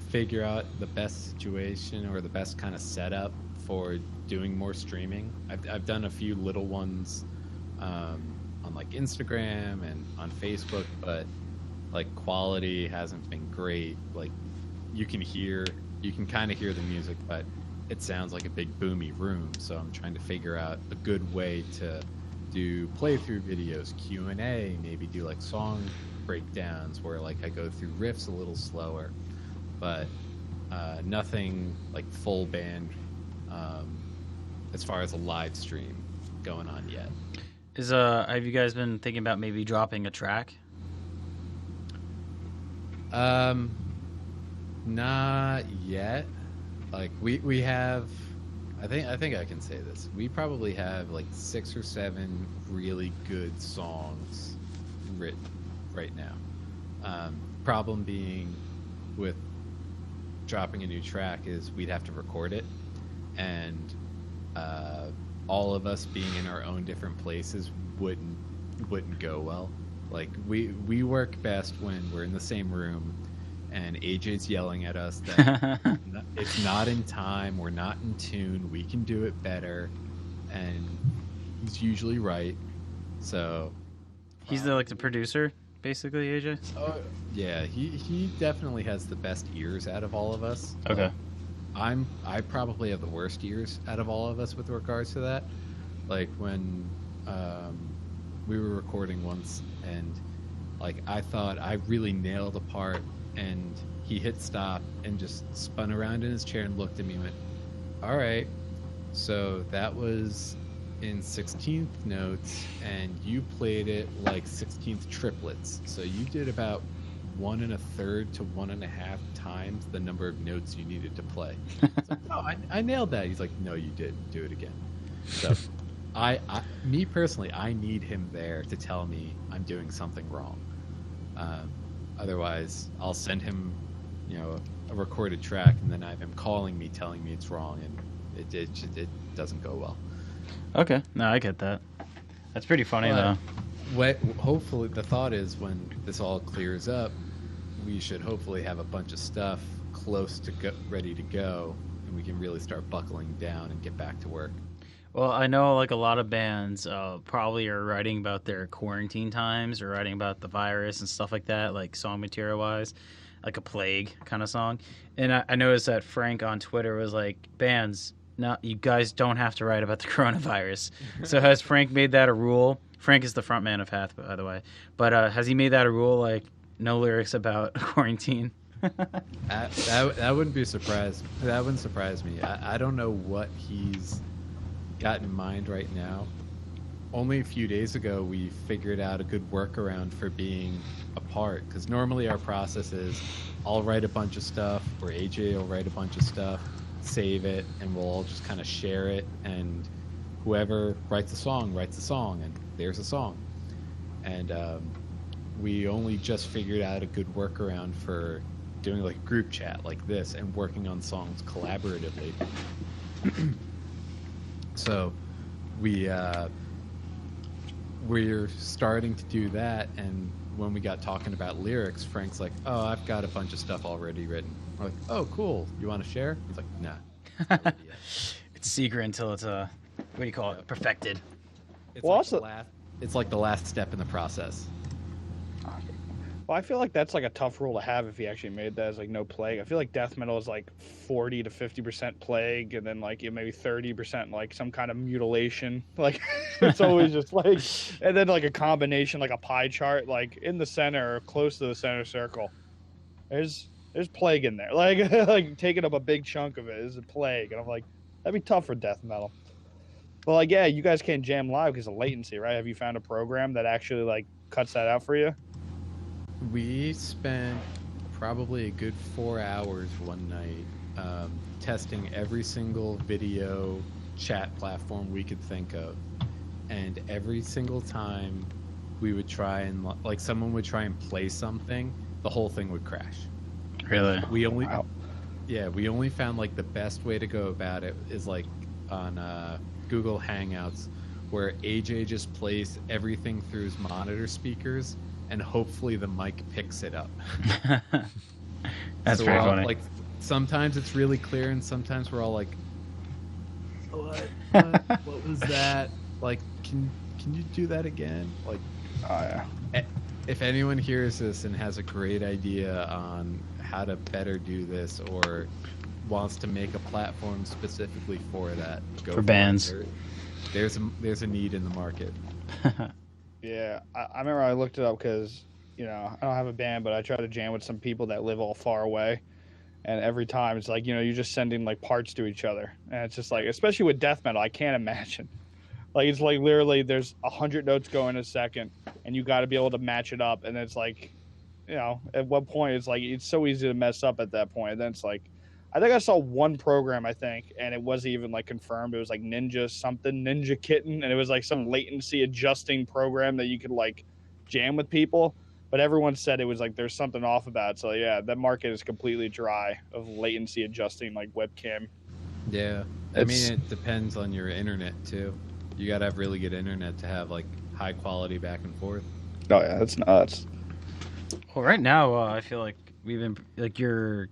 figure out the best situation or the best kind of setup for doing more streaming. I've done a few little ones on like Instagram and on Facebook, but like quality hasn't been great. Like you can kind of hear the music, but it sounds like a big boomy room. So I'm trying to figure out a good way to do playthrough videos, Q&A, maybe do like song breakdowns where like I go through riffs a little slower, but nothing like full band as far as a live stream going on yet. Have you guys been thinking about maybe dropping a track? Not yet. Like we have, I think I can say this. We probably have like 6 or 7 really good songs written right now. Problem being with dropping a new track is we'd have to record it, and all of us being in our own different places wouldn't go well. Like we work best when we're in the same room and AJ's yelling at us that it's not in time, we're not in tune, we can do it better, and he's usually right. So He's the producer, basically, AJ. yeah, he definitely has the best ears out of all of us. Okay. I probably have the worst ears out of all of us with regards to that. Like when we were recording once, and like I thought I really nailed a part, and he hit stop and just spun around in his chair and looked at me and went, "All right, so that was in 16th notes, and you played it like 16th triplets. So you did about 1 1/3 to 1 1/2 times the number of notes you needed to play." It's like, "Oh, I nailed that." He's like, "No, you didn't. Do it again." So, me personally, I need him there to tell me I'm doing something wrong. Otherwise, I'll send him, a recorded track, and then I have him calling me, telling me it's wrong, and it doesn't go well. Okay, no, I get that. That's pretty funny though. Hopefully, the thought is when this all clears up, we should hopefully have a bunch of stuff close to ready to go, and we can really start buckling down and get back to work. Well, I know like a lot of bands probably are writing about their quarantine times or writing about the virus and stuff like that, like song material wise, like a plague kind of song. And I noticed that Frank on Twitter was like, bands, no, you guys don't have to write about the coronavirus. So has Frank made that a rule? Frank is the front man of Hath, by the way. But has he made that a rule, like no lyrics about quarantine? That wouldn't be surprised. That wouldn't surprise me. I don't know what he's got in mind right now. Only a few days ago, we figured out a good workaround for being apart. Because normally our process is I'll write a bunch of stuff, or AJ will write a bunch of stuff, save it, and we'll all just kind of share it, and whoever writes a song, and there's a song. And we only just figured out a good workaround for doing like a group chat like this and working on songs collaboratively. So we're starting to do that, and when we got talking about lyrics, Frank's like, "Oh, I've got a bunch of stuff already written." We're like, "Oh, cool. You want to share?" He's like, "Nah." It's secret until it's what do you call it? Perfected. It's Well, like also- it's like the last step in the process. Well, I feel like that's like a tough rule to have if he actually made that as like no plague. I feel like death metal is like 40 to 50% plague, and then like maybe 30% like some kind of mutilation. Like it's always just like, and then like a combination, like a pie chart, like in the center or close to the center circle. There's plague in there, like like taking up a big chunk of it is a plague, and I'm like, that'd be tough for death metal. Well, like yeah, you guys can't jam live because of latency, right? Have you found a program that actually like cuts that out for you? We spent probably a good 4 hours one night testing every single video chat platform we could think of, and every single time we would try and like someone would try and play something, the whole thing would crash. Really? We only found like the best way to go about it is like on Google Hangouts, where AJ just plays everything through his monitor speakers, and hopefully the mic picks it up. That's so very we're all, funny. like, sometimes it's really clear, and sometimes we're all like, what was that? Like, can you do that again? Like, Oh yeah. if anyone hears this and has a great idea on how to better do this, or wants to make a platform specifically for that, go For bands. it. There's a need in the market. Yeah, I remember I looked it up because, I don't have a band, but I try to jam with some people that live all far away. And every time it's like, you're just sending like parts to each other. And it's just like, especially with death metal, I can't imagine. Like, it's like literally there's 100 notes going a second, and you got to be able to match it up. And it's like, at what point it's like, it's so easy to mess up at that point. And then it's like, I think I saw one program, and it wasn't even like confirmed. It was like Ninja Kitten, and it was like some latency adjusting program that you could like jam with people. But everyone said it was like there's something off about it. So yeah, that market is completely dry of latency adjusting like webcam. Yeah, I mean it depends on your internet too. You gotta have really good internet to have like high quality back and forth. Oh yeah, that's nuts. Well, right now I feel like we've been like your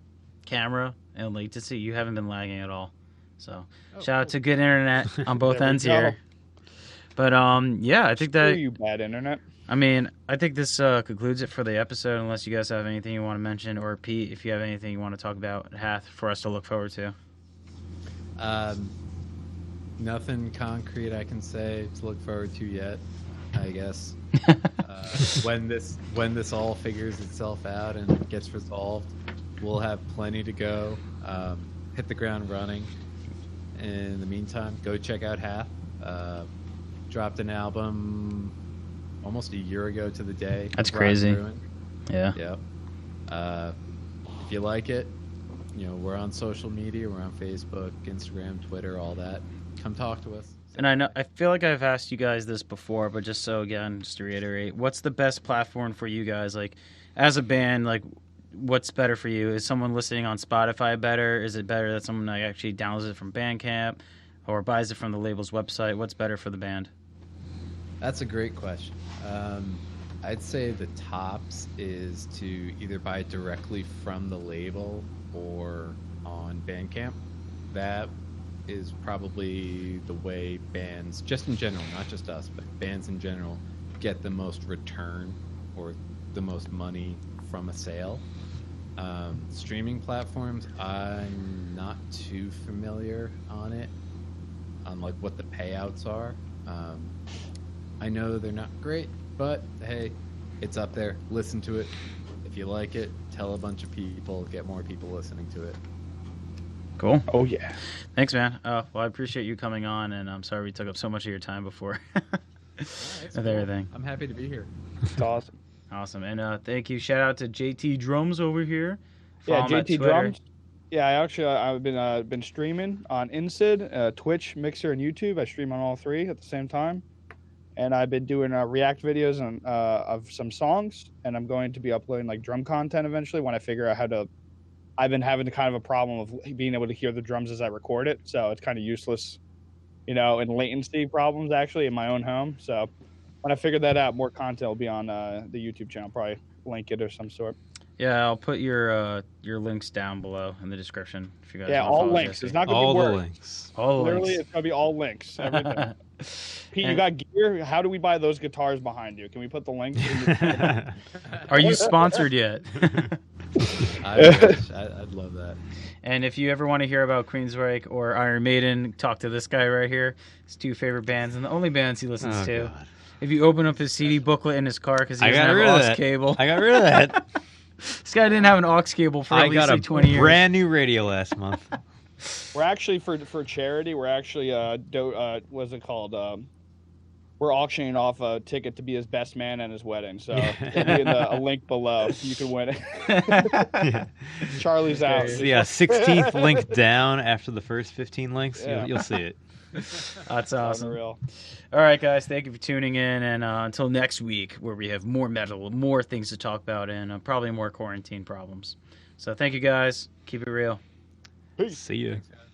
camera and latency. You haven't been lagging at all. So shout out to good internet on both There we ends go. here. But yeah, I think Screw that you, bad internet. I mean I think this concludes it for the episode. Unless you guys have anything you want to mention, or Pete, if you have anything you want to talk about, Hath, for us to look forward to. Nothing concrete I can say to look forward to yet, I guess. When this all figures itself out and gets resolved, we'll have plenty to go. Hit the ground running. In the meantime, go check out Hath. Dropped an album almost a year ago to the day. That's Rotten crazy. Ruin. Yeah. Yep. If you like it, we're on social media. We're on Facebook, Instagram, Twitter, all that. Come talk to us. And I feel like I've asked you guys this before, but just to reiterate, what's the best platform for you guys? Like, as a band, like, what's better for you? Is someone listening on Spotify better? Is it better that someone like actually downloads it from Bandcamp or buys it from the label's website? What's better for the band? That's a great question. I'd say the tops is to either buy it directly from the label or on Bandcamp. That is probably the way bands, just in general, not just us, but bands in general, get the most return or the most money from a sale. Streaming platforms, I'm not too familiar on it, on like what the payouts are. I know they're not great, but hey, it's up there. Listen to it. If you like it, tell a bunch of people, get more people listening to it. Cool. Oh yeah. Thanks, man. Well, I appreciate you coming on, and I'm sorry we took up so much of your time before. It's With everything. I'm happy to be here. It's awesome. Awesome. And thank you. Shout out to JTDrums over here. Yeah, Follow him at Twitter. JTDrums. Yeah, I've been streaming on Insid, Twitch, Mixer, and YouTube. I stream on all three at the same time, and I've been doing React videos of some songs, and I'm going to be uploading like drum content eventually when I figure out how to. I've been having kind of a problem of being able to hear the drums as I record it, so it's kind of useless, and latency problems actually in my own home. So when I figure that out, more content will be on the YouTube channel. Probably link it or some sort. Yeah, I'll put your links down below in the description if you guys. Yeah, wanna all follow links. Jesse. It's not going to All be the words. links. All the Literally, links. it's going to be all links. Everything. Pete, you And- got gear? How do we buy those guitars behind you? Can we put the links? Are you sponsored yet? I wish. I'd love that. And if you ever want to hear about Queensryche or Iron Maiden, talk to this guy right here. His two favorite bands and the only bands he listens Oh, to. God. If you open up his CD booklet in his car because he I doesn't got have rid an of aux that. cable. I got rid of that. This guy didn't have an aux cable for I at least got a like 20 years. brand new radio last month. We're actually for charity. We're actually what's it called? We're auctioning off a ticket to be his best man at his wedding. So it'll be in a link below. You can win it. Yeah. Charlie's out. Yeah, 16th link down after the first 15 links. Yeah. You'll see it. That's awesome. Unreal. All right, guys. Thank you for tuning in. And until next week, where we have more metal, more things to talk about, and probably more quarantine problems. So thank you, guys. Keep it real. See you. Thanks, guys.